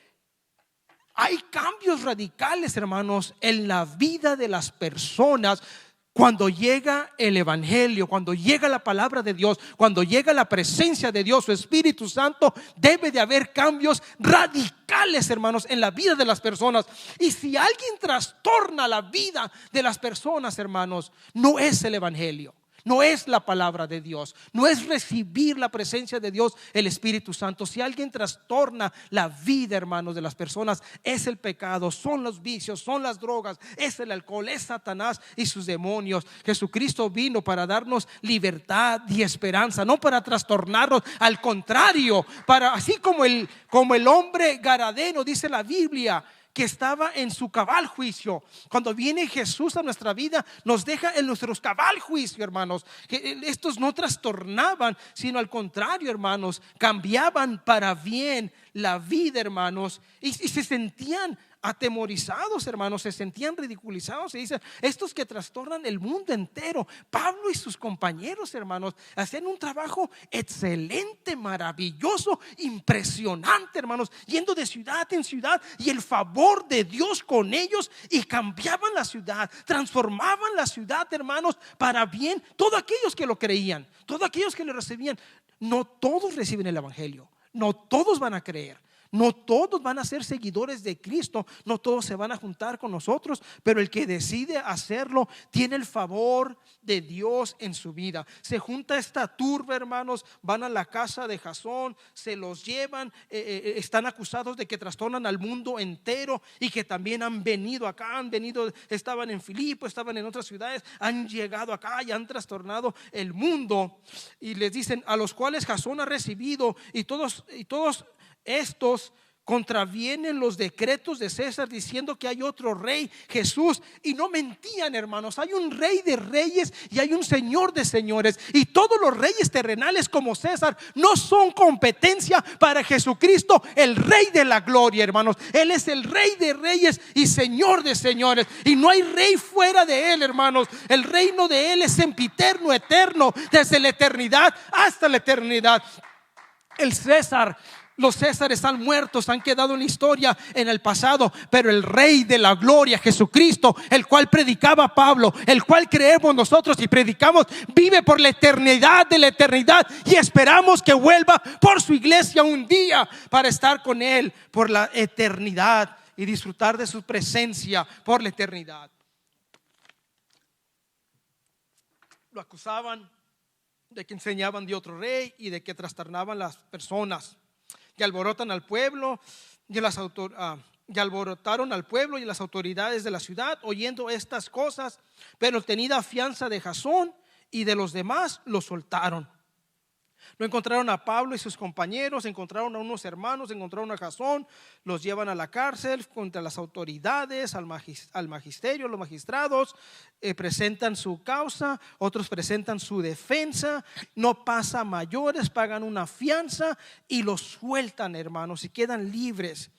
hay cambios radicales, hermanos, en la vida de las personas cuando llega el evangelio, cuando llega la palabra de Dios, cuando llega la presencia de Dios, su Espíritu Santo. Debe de haber cambios radicales, hermanos, en la vida de las personas. Y si alguien trastorna la vida de las personas, hermanos, no es el evangelio, no es la palabra de Dios, no es recibir la presencia de Dios, el Espíritu Santo. Si alguien trastorna la vida, hermanos, de las personas, es el pecado, son los vicios, son las drogas, es el alcohol, es Satanás y sus demonios. Jesucristo vino para darnos libertad y esperanza, no para trastornarnos. Al contrario, así como el hombre gadareno, dice la Biblia, que estaba en su cabal juicio. Cuando viene Jesús a nuestra vida, nos deja en nuestros cabal juicio, hermanos. Que estos no trastornaban, sino al contrario, hermanos, cambiaban para bien la vida, hermanos, y se sentían atemorizados, hermanos, se sentían ridiculizados. Se dice, estos que trastornan el mundo entero. Pablo y sus compañeros, hermanos, hacían un trabajo excelente, maravilloso, impresionante, hermanos, yendo de ciudad en ciudad, y el favor de Dios con ellos, y cambiaban la ciudad, transformaban la ciudad, hermanos, para bien. Todos aquellos que lo creían, todos aquellos que lo recibían. No todos reciben el evangelio, no todos van a creer, no todos van a ser seguidores de Cristo, no todos se van a juntar con nosotros, pero el que decide hacerlo tiene el favor de Dios en su vida. Se junta esta turba, hermanos, van a la casa de Jasón, se los llevan, están acusados de que trastornan al mundo entero, y que también han venido acá, estaban en Filipo, estaban en otras ciudades, han llegado acá y han trastornado el mundo. Y les dicen, a los cuales Jasón ha recibido, y todos estos contravienen los decretos de César, diciendo que hay otro rey, Jesús. Y no mentían, hermanos. Hay un rey de reyes y hay un señor de señores, y todos los reyes terrenales como César no son competencia para Jesucristo, el rey de la gloria, hermanos. Él es el rey de reyes y señor de señores, y no hay rey fuera de él, hermanos. El reino de él es sempiterno, eterno, desde la eternidad hasta la eternidad. Los Césares han muerto, han quedado en la historia, en el pasado, pero el Rey de la gloria, Jesucristo, el cual predicaba Pablo, el cual creemos nosotros y predicamos, vive por la eternidad de la eternidad, y esperamos que vuelva por su iglesia un día para estar con él por la eternidad y disfrutar de su presencia por la eternidad. Lo acusaban de que enseñaban de otro rey y de que trastornaban las personas. Y alborotan al pueblo y alborotaron al pueblo y las autoridades de la ciudad, oyendo estas cosas. Pero tenida fianza de Jasón y de los demás, lo soltaron. Lo encontraron a Pablo y sus compañeros, encontraron a unos hermanos, encontraron a Jasón, los llevan a la cárcel contra las autoridades, al magisterio, los magistrados, presentan su causa, otros presentan su defensa, no pasa a mayores, pagan una fianza y los sueltan, hermanos, y quedan libres.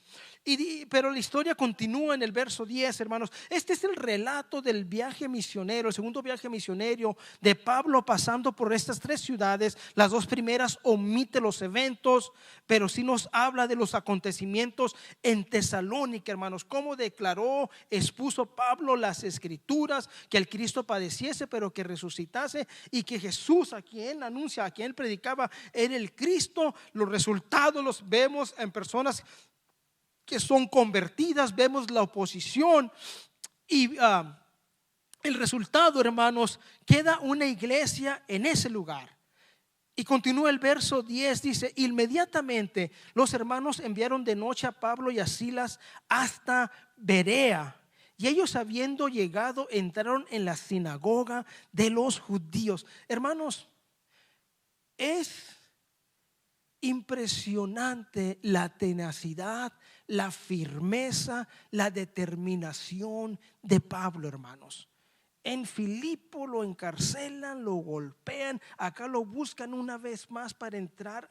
Pero la historia continúa en el verso 10, hermanos. Este es el relato del viaje misionero, el segundo viaje misionero de Pablo pasando por estas tres ciudades. Las dos primeras omite los eventos, pero sí nos habla de los acontecimientos en Tesalónica, hermanos. Cómo declaró, expuso Pablo las escrituras, que el Cristo padeciese, pero que resucitase, y que Jesús, a quien anuncia, a quien él predicaba, era el Cristo. Los resultados los vemos en personas que son convertidas, vemos la oposición y el resultado, hermanos, queda una iglesia en ese lugar. Y continúa el verso 10, dice: inmediatamente los hermanos enviaron de noche a Pablo y a Silas hasta Berea, y ellos, habiendo llegado, entraron en la sinagoga de los judíos. Hermanos, es impresionante la tenacidad, la firmeza, la determinación de Pablo, hermanos. En Filipo lo encarcelan, lo golpean, acá lo buscan una vez más para entrar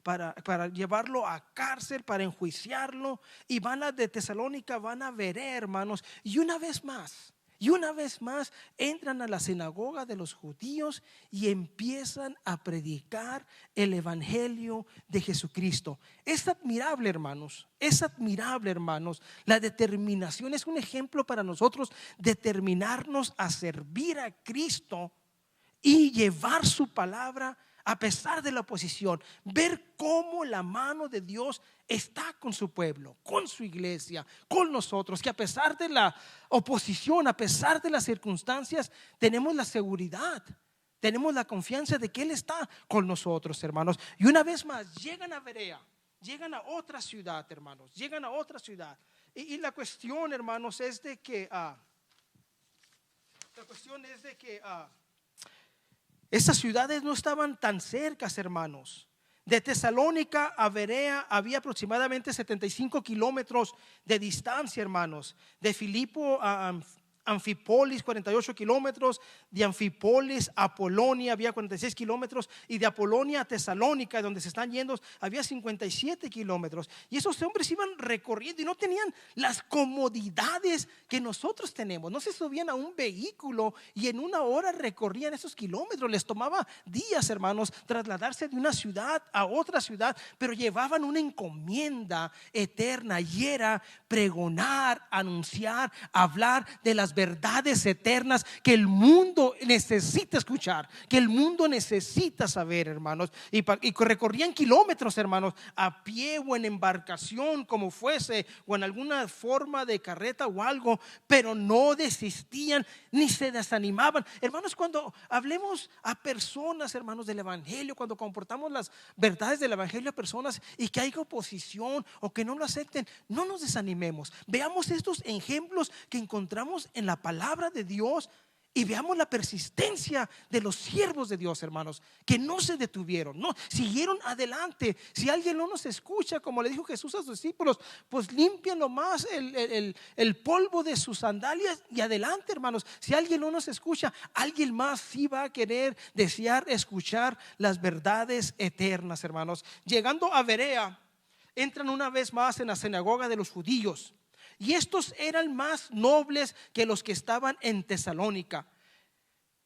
para llevarlo a cárcel, para enjuiciarlo, y van a de Tesalónica, van a Berea, hermanos, y una vez más entran a la sinagoga de los judíos y empiezan a predicar el evangelio de Jesucristo. Es admirable, hermanos. La determinación es un ejemplo para nosotros, determinarnos a servir a Cristo y llevar su palabra a pesar de la oposición. Ver cómo la mano de Dios está con su pueblo, con su iglesia, con nosotros, que a pesar de la oposición, a pesar de las circunstancias, tenemos la seguridad, tenemos la confianza de que Él está con nosotros, hermanos. Y una vez más llegan a Berea, llegan a otra ciudad, hermanos, llegan a otra ciudad. Y la cuestión, hermanos, es de que estas ciudades no estaban tan cercas, hermanos. De Tesalónica a Berea había aproximadamente 75 kilómetros de distancia, hermanos. De Filipo a Anfípolis, 48 kilómetros. De Anfípolis a Apolonia había 46 kilómetros. Y de Apolonia a Tesalónica, donde se están yendo, había 57 kilómetros. Y esos hombres iban recorriendo y no tenían las comodidades que nosotros tenemos. No se subían a un vehículo y en una hora recorrían esos kilómetros. Les tomaba días, hermanos, trasladarse de una ciudad a otra ciudad, pero llevaban una encomienda eterna, y era pregonar, anunciar, hablar de las verdades eternas que el mundo necesita escuchar, que el mundo necesita saber, hermanos. Y recorrían kilómetros, hermanos, a pie o en embarcación, como fuese, o en alguna forma de carreta o algo, pero no desistían ni se desanimaban. Hermanos, cuando hablemos a personas, hermanos, del evangelio, cuando comportamos las verdades del evangelio a personas y que haya oposición o que no lo acepten, no nos desanimemos. Veamos estos ejemplos que encontramos en la palabra de Dios y veamos la persistencia de los siervos de Dios, hermanos, que no se detuvieron, no, siguieron adelante. Si alguien no nos escucha, como le dijo Jesús a sus discípulos, pues limpian lo más el polvo de sus sandalias y adelante, hermanos. Si alguien no nos escucha, alguien más sí va a querer, desear escuchar las verdades eternas, hermanos. Llegando a Berea, entran una vez más en la sinagoga de los judíos. Y estos eran más nobles que los que estaban en Tesalónica.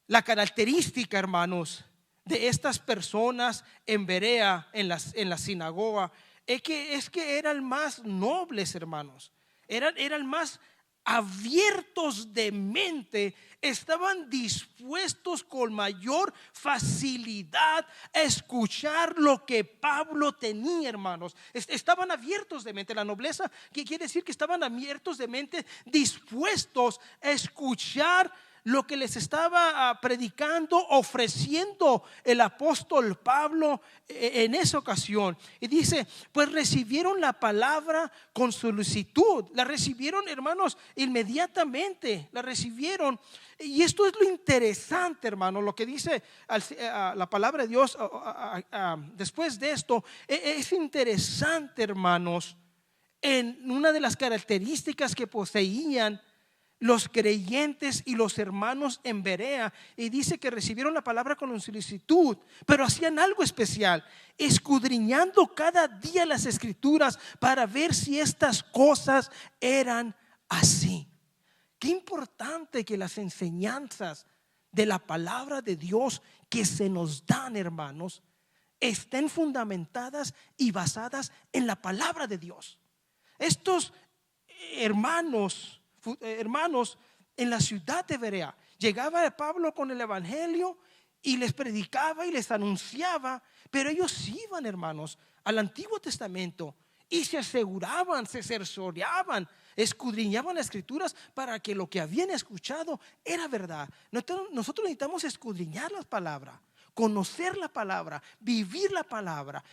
La característica, hermanos, de estas personas en Berea, en la sinagoga, es que eran más nobles, hermanos. Eran más abiertos de mente, estaban dispuestos con mayor facilidad a escuchar lo que Pablo tenía, hermanos. Estaban abiertos de mente. La nobleza, que quiere decir que estaban abiertos de mente, dispuestos a escuchar lo que les estaba predicando, ofreciendo el apóstol Pablo en esa ocasión. Y dice, pues recibieron la palabra con solicitud. La recibieron, hermanos, inmediatamente. La recibieron. Y esto es lo interesante, hermano, lo que dice la palabra de Dios después de esto. Es interesante, hermanos, en una de las características que poseían los creyentes y los hermanos en Berea, y dice que recibieron la palabra con solicitud, pero hacían algo especial, escudriñando cada día las escrituras para ver si estas cosas eran así. Qué importante que las enseñanzas de la palabra de Dios que se nos dan, hermanos, estén fundamentadas y basadas en la palabra de Dios. Estos hermanos en la ciudad de Berea, llegaba Pablo con el evangelio y les predicaba y les anunciaba, pero ellos iban, hermanos, al Antiguo Testamento y se aseguraban, se cercioraban, escudriñaban las escrituras para que lo que habían escuchado era verdad. Nosotros necesitamos escudriñar la palabra, conocer la palabra, vivir la palabra.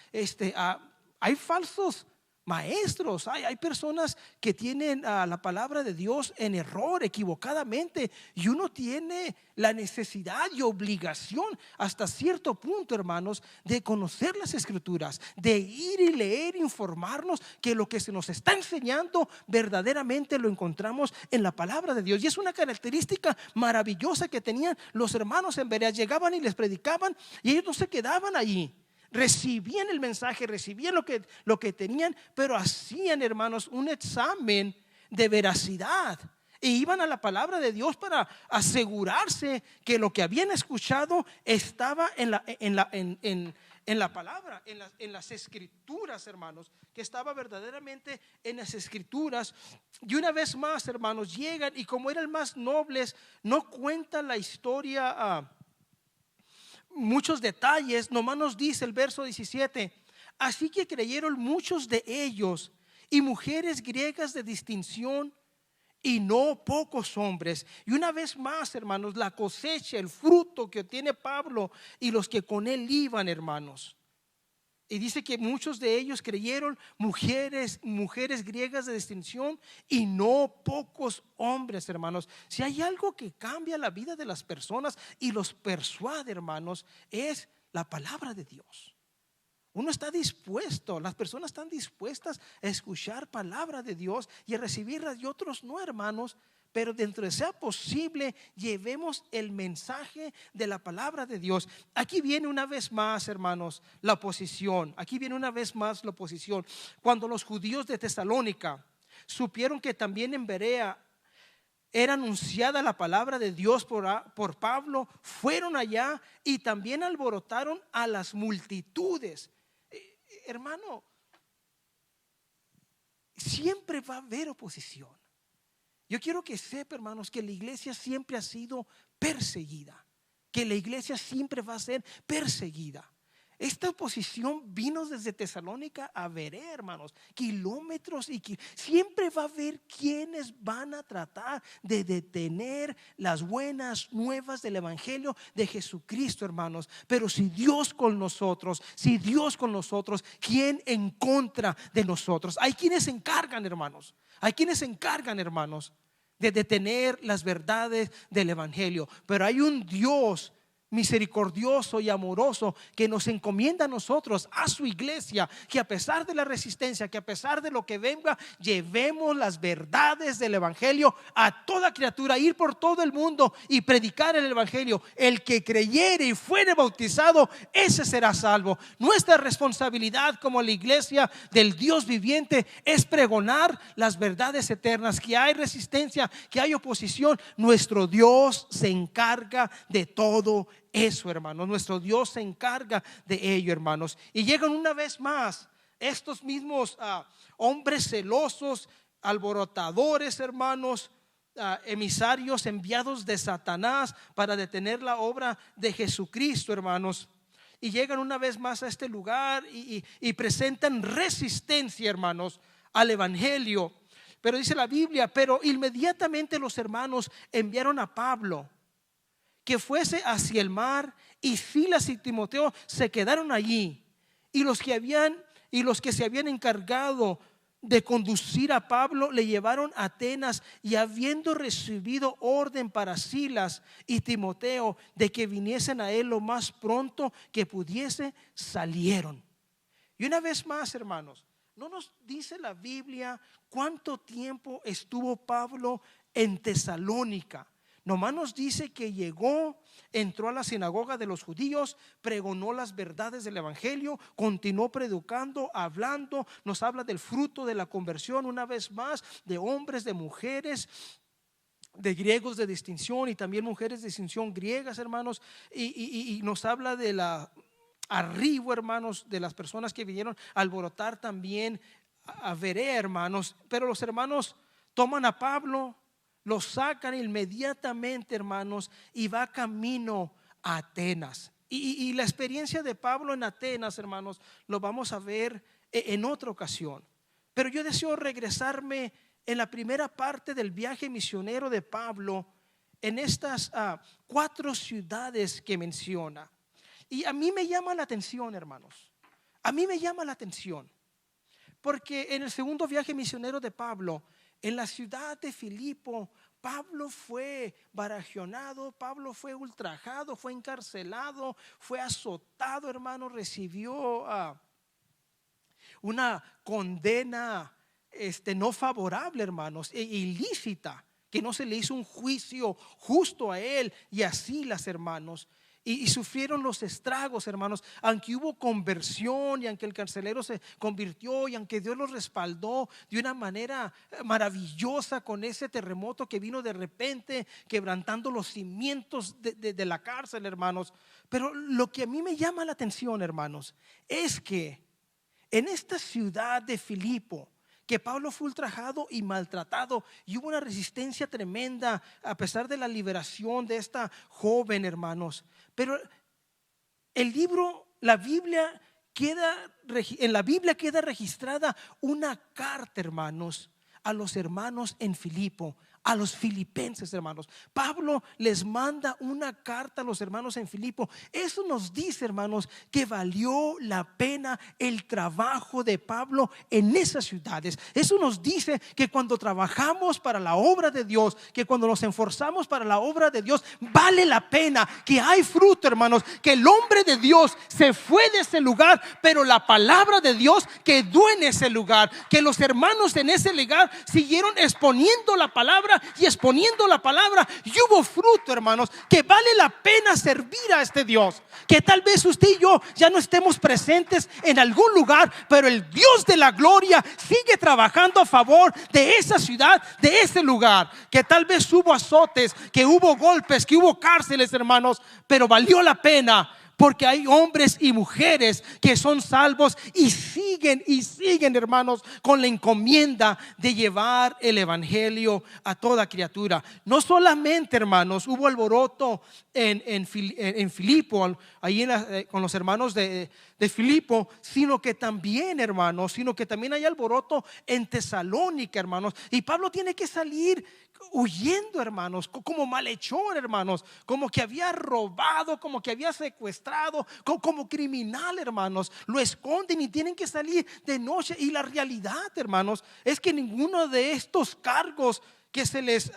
Hay falsos maestros, hay personas que tienen la palabra de Dios en error, equivocadamente, y uno tiene la necesidad y obligación hasta cierto punto, hermanos, de conocer las escrituras, de ir y leer, informarnos que lo que se nos está enseñando verdaderamente lo encontramos en la palabra de Dios. Y es una característica maravillosa que tenían los hermanos en Berea. Llegaban y les predicaban y ellos no se quedaban allí. Recibían el mensaje, recibían lo que tenían, pero hacían, hermanos, un examen de veracidad e iban a la palabra de Dios para asegurarse que lo que habían escuchado estaba en la palabra, en las escrituras, hermanos, que estaba verdaderamente en las escrituras. Y una vez más, hermanos, llegan y como eran más nobles, no cuentan la historia muchos detalles, nomás nos dice el verso 17: así que creyeron muchos de ellos y mujeres griegas de distinción y no pocos hombres. Y una vez más, hermanos, la cosecha, el fruto que obtiene Pablo y los que con él iban, hermanos. Y dice que muchos de ellos creyeron, mujeres griegas de distinción y no pocos hombres, hermanos. Si hay algo que cambia la vida de las personas y los persuade, hermanos, es la palabra de Dios. Uno está dispuesto, las personas están dispuestas a escuchar palabra de Dios y a recibirla, y otros no, hermanos. Pero dentro de sea posible, llevemos el mensaje de la palabra de Dios. Aquí viene una vez más, hermanos, la oposición. Aquí viene una vez más la oposición. Cuando los judíos de Tesalónica supieron que también en Berea era anunciada la palabra de Dios por Pablo, fueron allá y también alborotaron a las multitudes. Hermano, siempre va a haber oposición. Yo quiero que sepa, hermanos, que la iglesia siempre ha sido perseguida, que la iglesia siempre va a ser perseguida. Esta oposición vino desde Tesalónica a Berea, hermanos, kilómetros y siempre va a haber quienes van a tratar de detener las buenas nuevas del evangelio de Jesucristo, hermanos. Pero si Dios con nosotros, ¿quién en contra de nosotros? Hay quienes se encargan, hermanos. De detener las verdades del evangelio. Pero hay un Dios misericordioso y amoroso que nos encomienda a nosotros, a su iglesia, que a pesar de la resistencia, que a pesar de lo que venga, llevemos las verdades del evangelio a toda criatura, ir por todo el mundo y predicar el evangelio. El que creyere y fuere bautizado, ese será salvo. Nuestra responsabilidad como la iglesia del Dios viviente es pregonar las verdades eternas. Que hay resistencia, que hay oposición, nuestro Dios se encarga de todo eso, hermanos. Nuestro Dios se encarga de ello, hermanos. Y llegan una vez más estos mismos hombres celosos, alborotadores, hermanos, emisarios enviados de Satanás para detener la obra de Jesucristo, hermanos. Y llegan una vez más a este lugar y presentan resistencia, hermanos, al evangelio. Pero dice la Biblia, pero inmediatamente los hermanos enviaron a Pablo que fuese hacia el mar, y Silas y Timoteo se quedaron allí. Y los que se habían encargado de conducir a Pablo le llevaron a Atenas, y habiendo recibido orden para Silas y Timoteo de que viniesen a él lo más pronto que pudiese, salieron. Y una vez más, hermanos, no nos dice la Biblia cuánto tiempo estuvo Pablo en Tesalónica. Nomás nos dice que llegó, entró a la sinagoga de los judíos, pregonó las verdades del evangelio, continuó predicando, hablando. Nos habla del fruto de la conversión, una vez más, de hombres, de mujeres, de griegos de distinción y también mujeres de distinción griegas, hermanos. Y nos habla de la arribo, hermanos, de las personas que vinieron a alborotar también a Berea, hermanos. Pero los hermanos toman a Pablo, lo sacan inmediatamente, hermanos, y va camino a Atenas. Y la experiencia de Pablo en Atenas, hermanos, lo vamos a ver en otra ocasión. Pero yo deseo regresarme en la primera parte del viaje misionero de Pablo, en estas 4 ciudades que menciona. Y a mí me llama la atención, hermanos. A mí me llama la atención, porque en el segundo viaje misionero de Pablo, en la ciudad de Filipo, Pablo fue barajonado, Pablo fue ultrajado, fue encarcelado, fue azotado, hermano. Recibió una condena no favorable, hermanos, ilícita, que no se le hizo un juicio justo a él y a Silas, hermanos. Y sufrieron los estragos, hermanos. Aunque hubo conversión y aunque el carcelero se convirtió y aunque Dios los respaldó de una manera maravillosa con ese terremoto que vino de repente, quebrantando los cimientos de la cárcel, hermanos. Pero lo que a mí me llama la atención, hermanos, es que en esta ciudad de Filipo, que Pablo fue ultrajado y maltratado, y hubo una resistencia tremenda a pesar de la liberación de esta joven, hermanos. Pero la Biblia en la Biblia queda registrada una carta, hermanos, a los hermanos en Filipo, a los filipenses, hermanos. Pablo les manda una carta a los hermanos en Filipo. Eso nos dice, hermanos, que valió la pena el trabajo de Pablo en esas ciudades. Eso nos dice que cuando trabajamos para la obra de Dios, que cuando nos esforzamos para la obra de Dios, vale la pena, que hay fruto, hermanos, que el hombre de Dios se fue de ese lugar, pero la palabra de Dios quedó en ese lugar, que los hermanos en ese lugar siguieron exponiendo la palabra y exponiendo la palabra, y hubo fruto, hermanos, que vale la pena servir a este Dios. Que tal vez usted y yo ya no estemos presentes en algún lugar, pero el Dios de la gloria sigue trabajando a favor de esa ciudad, de ese lugar. Que tal vez hubo azotes, que hubo golpes, que hubo cárceles, hermanos, pero valió la pena, porque hay hombres y mujeres que son salvos y siguen, hermanos, con la encomienda de llevar el evangelio a toda criatura. No solamente, hermanos, hubo alboroto en Filipo, ahí con los hermanos de Filipo, sino que también, hermanos, hay alboroto en Tesalónica, hermanos. Y Pablo tiene que salir huyendo, hermanos, como malhechor, hermanos, como que había robado, como que había secuestrado, como criminal, hermanos. Lo esconden y tienen que salir de noche. Y la realidad, hermanos, es que ninguno de estos cargos que se les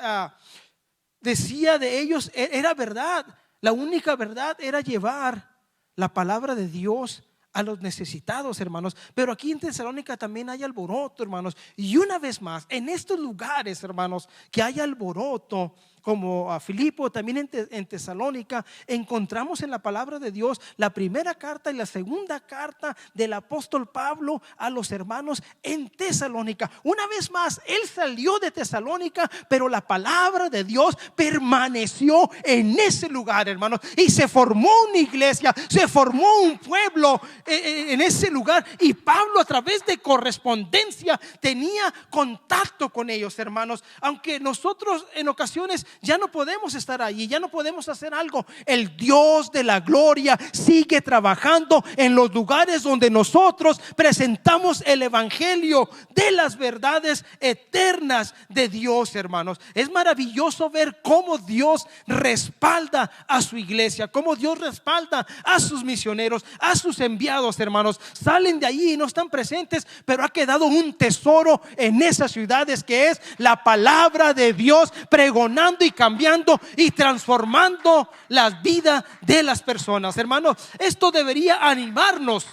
decía de ellos era verdad. La única verdad era llevar la palabra de Dios a los necesitados, hermanos. Pero aquí en Tesalónica también hay alboroto, hermanos. Y una vez más, en estos lugares, hermanos, que hay alboroto, como a Filipo, también en Tesalónica, encontramos en la palabra de Dios la primera carta y la segunda carta del apóstol Pablo a los hermanos en Tesalónica. Una vez más, él salió de Tesalónica, pero la palabra de Dios permaneció en ese lugar, hermanos, y se formó una iglesia, se formó un pueblo en ese lugar, y Pablo, a través de correspondencia, tenía contacto con ellos, hermanos. Aunque nosotros en ocasiones ya no podemos estar allí, ya no podemos hacer algo. El Dios de la gloria sigue trabajando en los lugares donde nosotros presentamos el evangelio de las verdades eternas de Dios, hermanos. Es maravilloso ver cómo Dios respalda a su iglesia, cómo Dios respalda a sus misioneros, a sus enviados, hermanos. Salen de allí y no están presentes, pero ha quedado un tesoro en esas ciudades, que es la palabra de Dios, pregonando y cambiando y transformando la vida de las personas. Hermanos, esto debería animarnos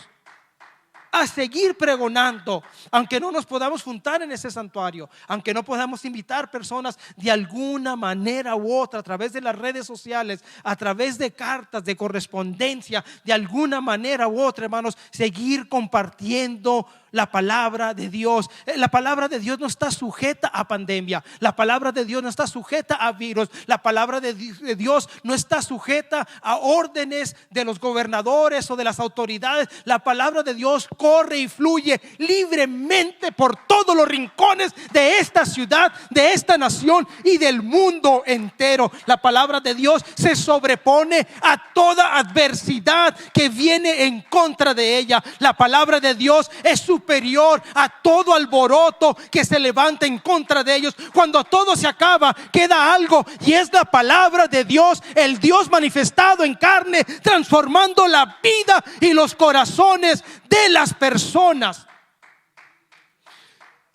a seguir pregonando, aunque no nos podamos juntar en ese santuario, aunque no podamos invitar personas de alguna manera u otra, a través de las redes sociales, a través de cartas, de correspondencia, de alguna manera u otra, hermanos, seguir compartiendo la palabra de Dios. La palabra de Dios no está sujeta a pandemia. La palabra de Dios no está sujeta a virus. La palabra de Dios no está sujeta a órdenes de los gobernadores o de las autoridades. La palabra de Dios corre y fluye libremente por todos los rincones de esta ciudad, de esta nación y del mundo entero. La palabra de Dios se sobrepone a toda adversidad que viene en contra de ella. La palabra de Dios es superior a todo alboroto que se levanta en contra de ellos. Cuando todo se acaba, queda algo, y es la palabra de Dios, el Dios manifestado en carne, transformando la vida y los corazones de las personas.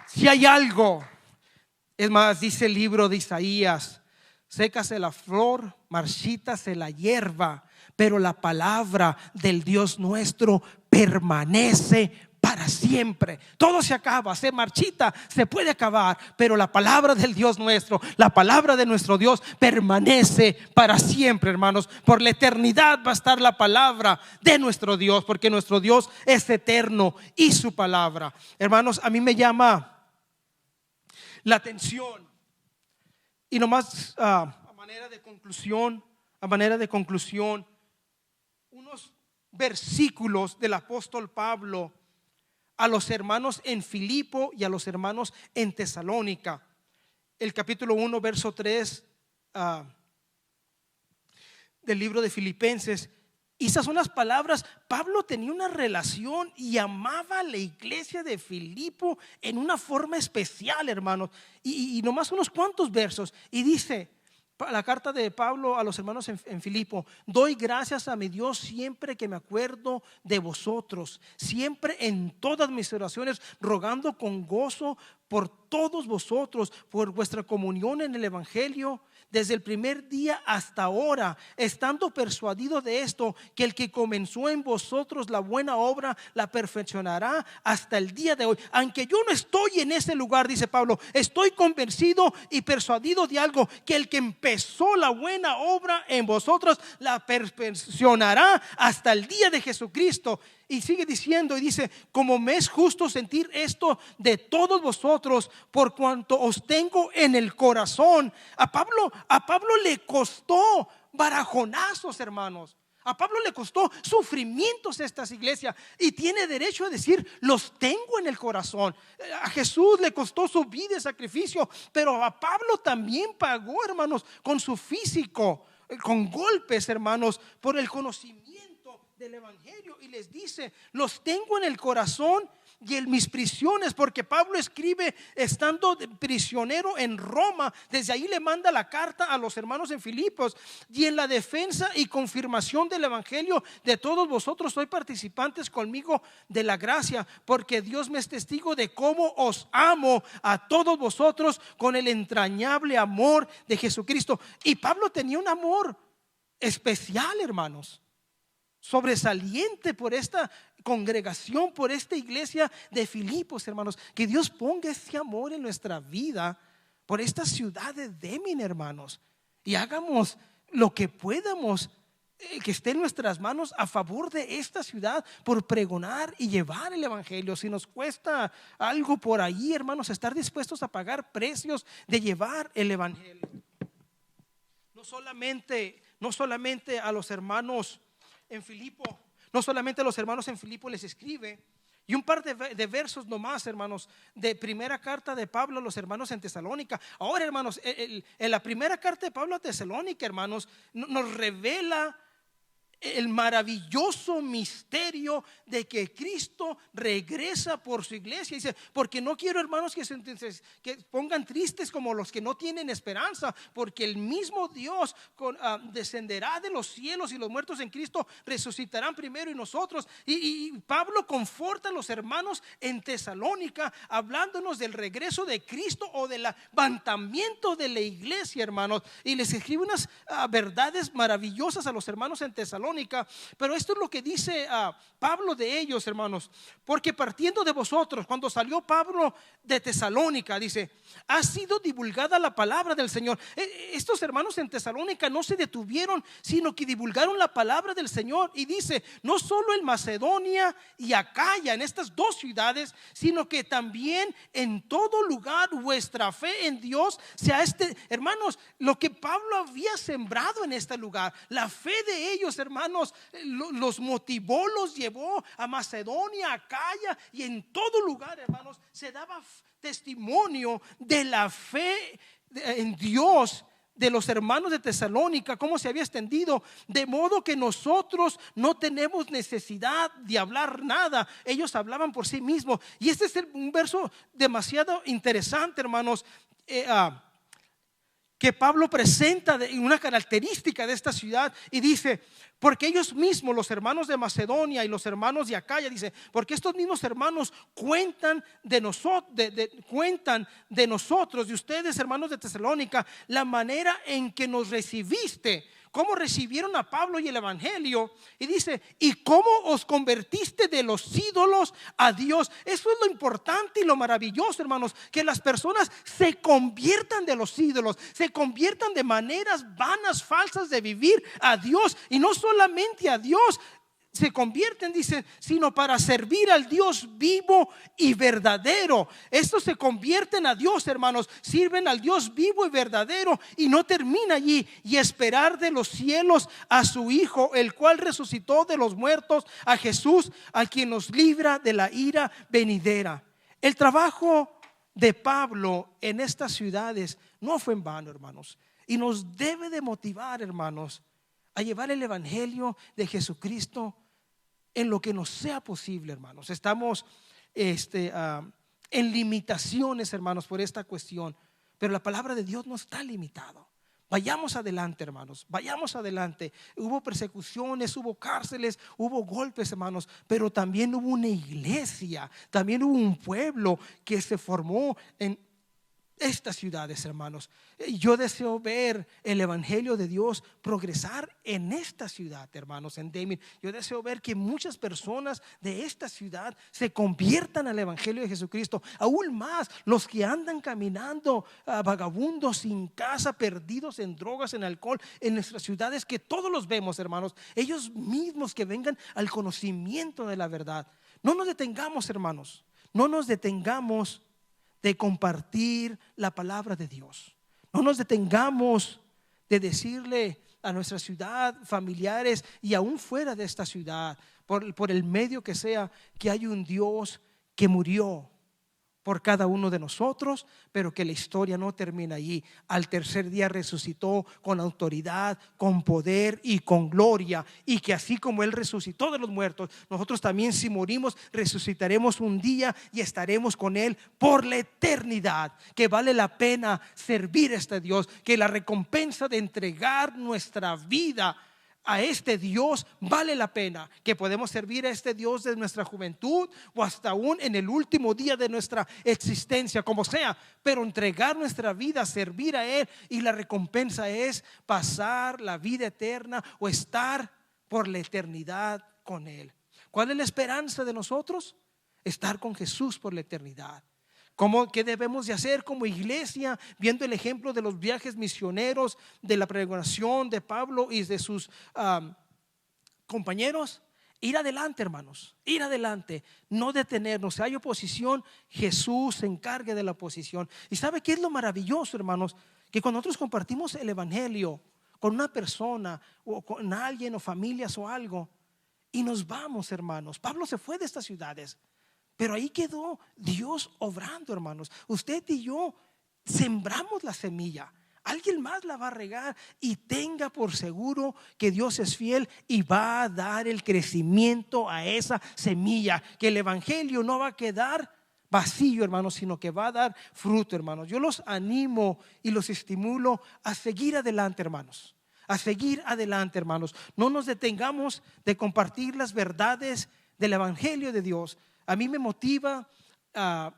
Si hay algo, es más, dice el libro de Isaías: sécase la flor, marchítase la hierba, pero la palabra del Dios nuestro permanece para siempre. Todo se acaba, se marchita, se puede acabar, pero la palabra del Dios nuestro, la palabra de nuestro Dios permanece para siempre, hermanos. Por la eternidad va a estar la palabra de nuestro Dios, porque nuestro Dios es eterno y su palabra. Hermanos, a mí me llama la atención, y nomás a manera de conclusión, unos versículos del apóstol Pablo a los hermanos en Filipo y a los hermanos en Tesalónica. El capítulo 1, verso 3 del libro de Filipenses. Y esas son las palabras. Pablo tenía una relación y amaba a la iglesia de Filipo en una forma especial, hermanos. Y nomás unos cuantos versos. Y dice la carta de Pablo a los hermanos en Filipo: doy gracias a mi Dios siempre que me acuerdo de vosotros, siempre en todas mis oraciones, rogando con gozo por todos vosotros, por vuestra comunión en el evangelio, desde el primer día hasta ahora, estando persuadido de esto, que el que comenzó en vosotros la buena obra la perfeccionará hasta el día de hoy. Aunque yo no estoy en ese lugar, dice Pablo, estoy convencido y persuadido de algo: que el que empezó la buena obra en vosotros la perfeccionará hasta el día de Jesucristo. Y sigue diciendo, y dice: como me es justo sentir esto de todos vosotros, por cuanto os tengo en el corazón. A Pablo le costó barajonazos, hermanos. A Pablo le costó sufrimientos estas iglesias, y tiene derecho a decir: los tengo en el corazón. A Jesús le costó su vida y sacrificio, pero a Pablo también pagó, hermanos, con su físico, con golpes, hermanos, por el conocimiento del evangelio. Y les dice: los tengo en el corazón y en mis prisiones, porque Pablo escribe estando prisionero en Roma. Desde ahí le manda la carta a los hermanos en Filipos: y en la defensa y confirmación del evangelio de todos vosotros soy participantes conmigo de la gracia, porque Dios me es testigo de cómo os amo a todos vosotros con el entrañable amor de Jesucristo. Y Pablo tenía un amor especial, hermanos, sobresaliente por esta congregación, por esta iglesia de Filipos, hermanos. Que Dios ponga ese amor en nuestra vida por esta ciudad de Demín, hermanos, y hagamos lo que podamos, que esté en nuestras manos, a favor de esta ciudad, por pregonar y llevar el evangelio. Si nos cuesta algo por ahí, hermanos, estar dispuestos a pagar precios de llevar el evangelio. No solamente a los hermanos en Filipo, les escribe, Y un par de versos nomás, hermanos, de primera carta de Pablo a los hermanos en Tesalónica. Ahora, hermanos, en la primera carta de Pablo a Tesalónica, hermanos, nos revela el maravilloso misterio de que Cristo regresa por su iglesia. Dice, porque no quiero, hermanos, que pongan tristes como los que no tienen esperanza, porque el mismo Dios descenderá de los cielos y los muertos en Cristo resucitarán primero y nosotros. Y Pablo conforta a los hermanos en Tesalónica, hablándonos del regreso de Cristo o del levantamiento de la iglesia, hermanos, y les escribe unas verdades maravillosas a los hermanos en Tesalónica. Pero esto es lo que dice Pablo de ellos, hermanos, porque partiendo de vosotros, cuando salió Pablo de Tesalónica, dice, ha sido divulgada la palabra del Señor. Estos hermanos en Tesalónica no se detuvieron, sino que divulgaron la palabra del Señor. Y dice, no solo en Macedonia y Acaya, en estas dos ciudades, sino que también en todo lugar vuestra fe en Dios sea hermanos, lo que Pablo había sembrado en este lugar, la fe de ellos, hermanos, los motivó, los llevó a Macedonia, a Acaya, y en todo lugar, hermanos, se daba testimonio de la fe en Dios de los hermanos de Tesalónica, cómo se había extendido, de modo que nosotros no tenemos necesidad de hablar nada. Ellos hablaban por sí mismos. Y este es un verso demasiado interesante, hermanos, que Pablo presenta una característica de esta ciudad, y dice, porque ellos mismos, los hermanos de Macedonia y los hermanos de Acaya, dice, porque estos mismos hermanos cuentan de nosotros, de ustedes, hermanos de Tesalónica, la manera en que nos recibiste, cómo recibieron a Pablo y el evangelio. Y dice, y cómo os convertiste de los ídolos a Dios. Eso es lo importante y lo maravilloso, hermanos, que las personas se conviertan de los ídolos, se conviertan de maneras vanas, falsas de vivir a Dios. Y no solamente a Dios se convierten, dice, sino para servir al Dios vivo y verdadero. Estos se convierten a Dios, hermanos, sirven al Dios vivo y verdadero, y no termina allí, y esperar de los cielos a su Hijo, el cual resucitó de los muertos, a Jesús, a quien nos libra de la ira venidera. El trabajo de Pablo en estas ciudades no fue en vano, hermanos, y nos debe de motivar, hermanos, a llevar el evangelio de Jesucristo en lo que nos sea posible, hermanos. Estamos en limitaciones, hermanos, por esta cuestión, pero la palabra de Dios no está limitada. Vayamos adelante, hermanos, vayamos adelante. Hubo persecuciones, hubo cárceles, hubo golpes, hermanos, pero también hubo una iglesia, también hubo un pueblo que se formó en estas ciudades, hermanos. Yo deseo ver el evangelio de Dios progresar en esta ciudad, hermanos, en Deming. Yo deseo ver que muchas personas de esta ciudad se conviertan al evangelio de Jesucristo. Aún más los que andan caminando vagabundos, sin casa, perdidos en drogas, en alcohol, en nuestras ciudades, que todos los vemos, hermanos. Ellos mismos que vengan al conocimiento de la verdad. No nos detengamos, hermanos, no nos detengamos de compartir la palabra de Dios. No nos detengamos de decirle a nuestra ciudad, familiares y aún fuera de esta ciudad, por el medio que sea, que hay un Dios que murió por cada uno de nosotros, pero que la historia no termina allí. Al tercer día resucitó con autoridad, con poder y con gloria, y que así como Él resucitó de los muertos, nosotros también, si morimos, resucitaremos un día y estaremos con Él por la eternidad. Que vale la pena servir a este Dios, que la recompensa de entregar nuestra vida a este Dios vale la pena, que podemos servir a este Dios desde nuestra juventud o hasta aún en el último día de nuestra existencia, como sea, pero entregar nuestra vida, servir a Él, y la recompensa es pasar la vida eterna o estar por la eternidad con Él. ¿Cuál es la esperanza de nosotros? Estar con Jesús por la eternidad. ¿Qué debemos de hacer como iglesia? Viendo el ejemplo de los viajes misioneros, de la predicación de Pablo y de sus compañeros. Ir adelante, hermanos, ir adelante, no detenernos. Si hay oposición, Jesús se encargue de la oposición. ¿Y sabe qué es lo maravilloso, hermanos? Que cuando nosotros compartimos el evangelio con una persona o con alguien o familias o algo, y nos vamos, hermanos. Pablo se fue de estas ciudades, Pero ahí quedó Dios obrando, hermanos. Usted y yo sembramos la semilla. Alguien más la va a regar, y tenga por seguro que Dios es fiel y va a dar el crecimiento a esa semilla, que el evangelio no va a quedar vacío, hermanos, sino que va a dar fruto, hermanos. Yo los animo y los estimulo a seguir adelante, hermanos. A seguir adelante, hermanos. No nos detengamos de compartir las verdades del evangelio de Dios. A mí me motiva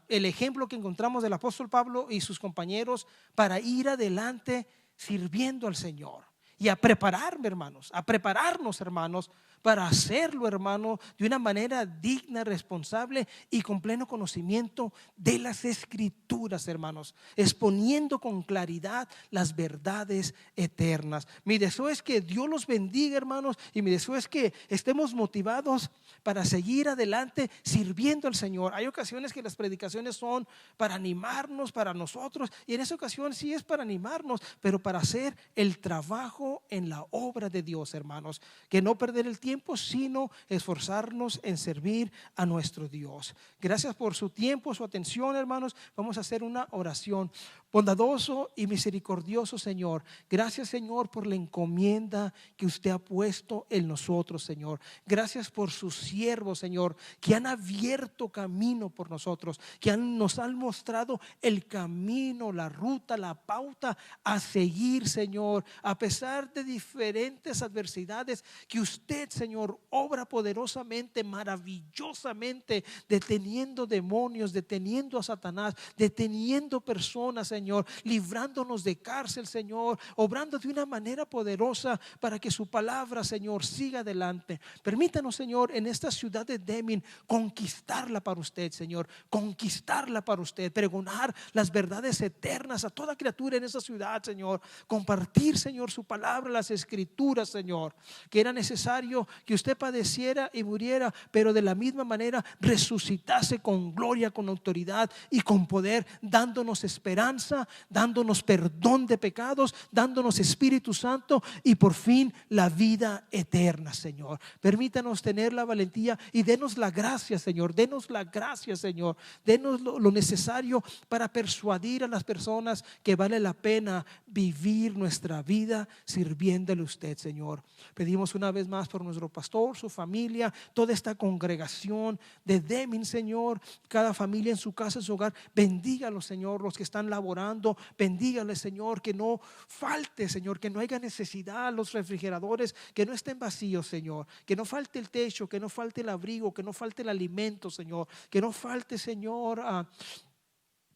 el ejemplo que encontramos del apóstol Pablo y sus compañeros para ir adelante sirviendo al Señor, y a prepararme, hermanos, a prepararnos, hermanos, para hacerlo, hermano, de una manera digna, responsable y con pleno conocimiento de las Escrituras, hermanos, exponiendo con claridad las verdades eternas. Mi deseo es que Dios los bendiga, hermanos, y mi deseo es que estemos motivados para seguir adelante sirviendo al Señor. Hay ocasiones que las predicaciones son para animarnos, para nosotros, y en esa ocasión sí es para animarnos, pero para hacer el trabajo en la obra de Dios, hermanos, que no perder el tiempo, sino esforzarnos en servir a nuestro Dios. Gracias por su tiempo, su atención, hermanos. Vamos a hacer una oración. Bondadoso y misericordioso Señor, gracias, Señor, por la encomienda que usted ha puesto en nosotros, Señor. Gracias por sus siervos, Señor, que han abierto camino por nosotros, que nos han mostrado el camino, la ruta, la pauta a seguir, Señor, a pesar de diferentes adversidades, que usted, Señor, obra poderosamente, maravillosamente, deteniendo demonios, deteniendo a Satanás, deteniendo personas, Señor, librándonos de cárcel, Señor, obrando de una manera poderosa para que su palabra, Señor, siga adelante. Permítanos, Señor, en esta ciudad de Deming, conquistarla para usted, Señor, conquistarla para usted, pregonar las verdades eternas a toda criatura en esta ciudad, Señor, compartir, Señor, su palabra, las Escrituras, Señor, que era necesario que usted padeciera y muriera, pero de la misma manera resucitase con gloria, con autoridad y con poder, dándonos esperanza, dándonos perdón de pecados, dándonos Espíritu Santo y por fin la vida eterna, Señor. Permítanos tener la valentía y denos la gracia, Señor, denos la gracia, Señor, denos lo necesario para persuadir a las personas que vale la pena vivir nuestra vida sirviéndole a usted, Señor. Pedimos una vez más por nuestro pastor, su familia, toda esta congregación de Deming, Señor, cada familia en su casa, en su hogar. Bendígalos, Señor, los que están laborando, bendígales, Señor, que no falte, Señor, que no haya necesidad, los refrigeradores que no estén vacíos, Señor, que no falte el techo, que no falte el abrigo, que no falte el alimento, Señor, que no falte, Señor,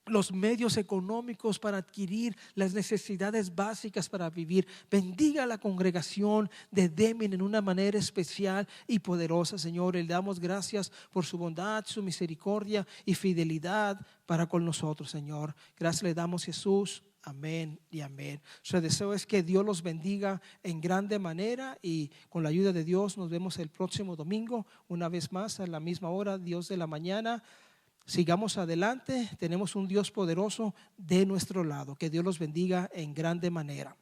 los medios económicos para adquirir las necesidades básicas para vivir. Bendiga a la congregación de Deming en una manera especial y poderosa, Señor. Le damos gracias por su bondad, su misericordia y fidelidad para con nosotros, Señor. Gracias le damos, Jesús. Amén y amén. Su deseo es que Dios los bendiga en grande manera, y con la ayuda de Dios nos vemos el próximo domingo, una vez más a la misma hora, Dios de la mañana. Sigamos adelante, tenemos un Dios poderoso de nuestro lado. Que Dios los bendiga en grande manera.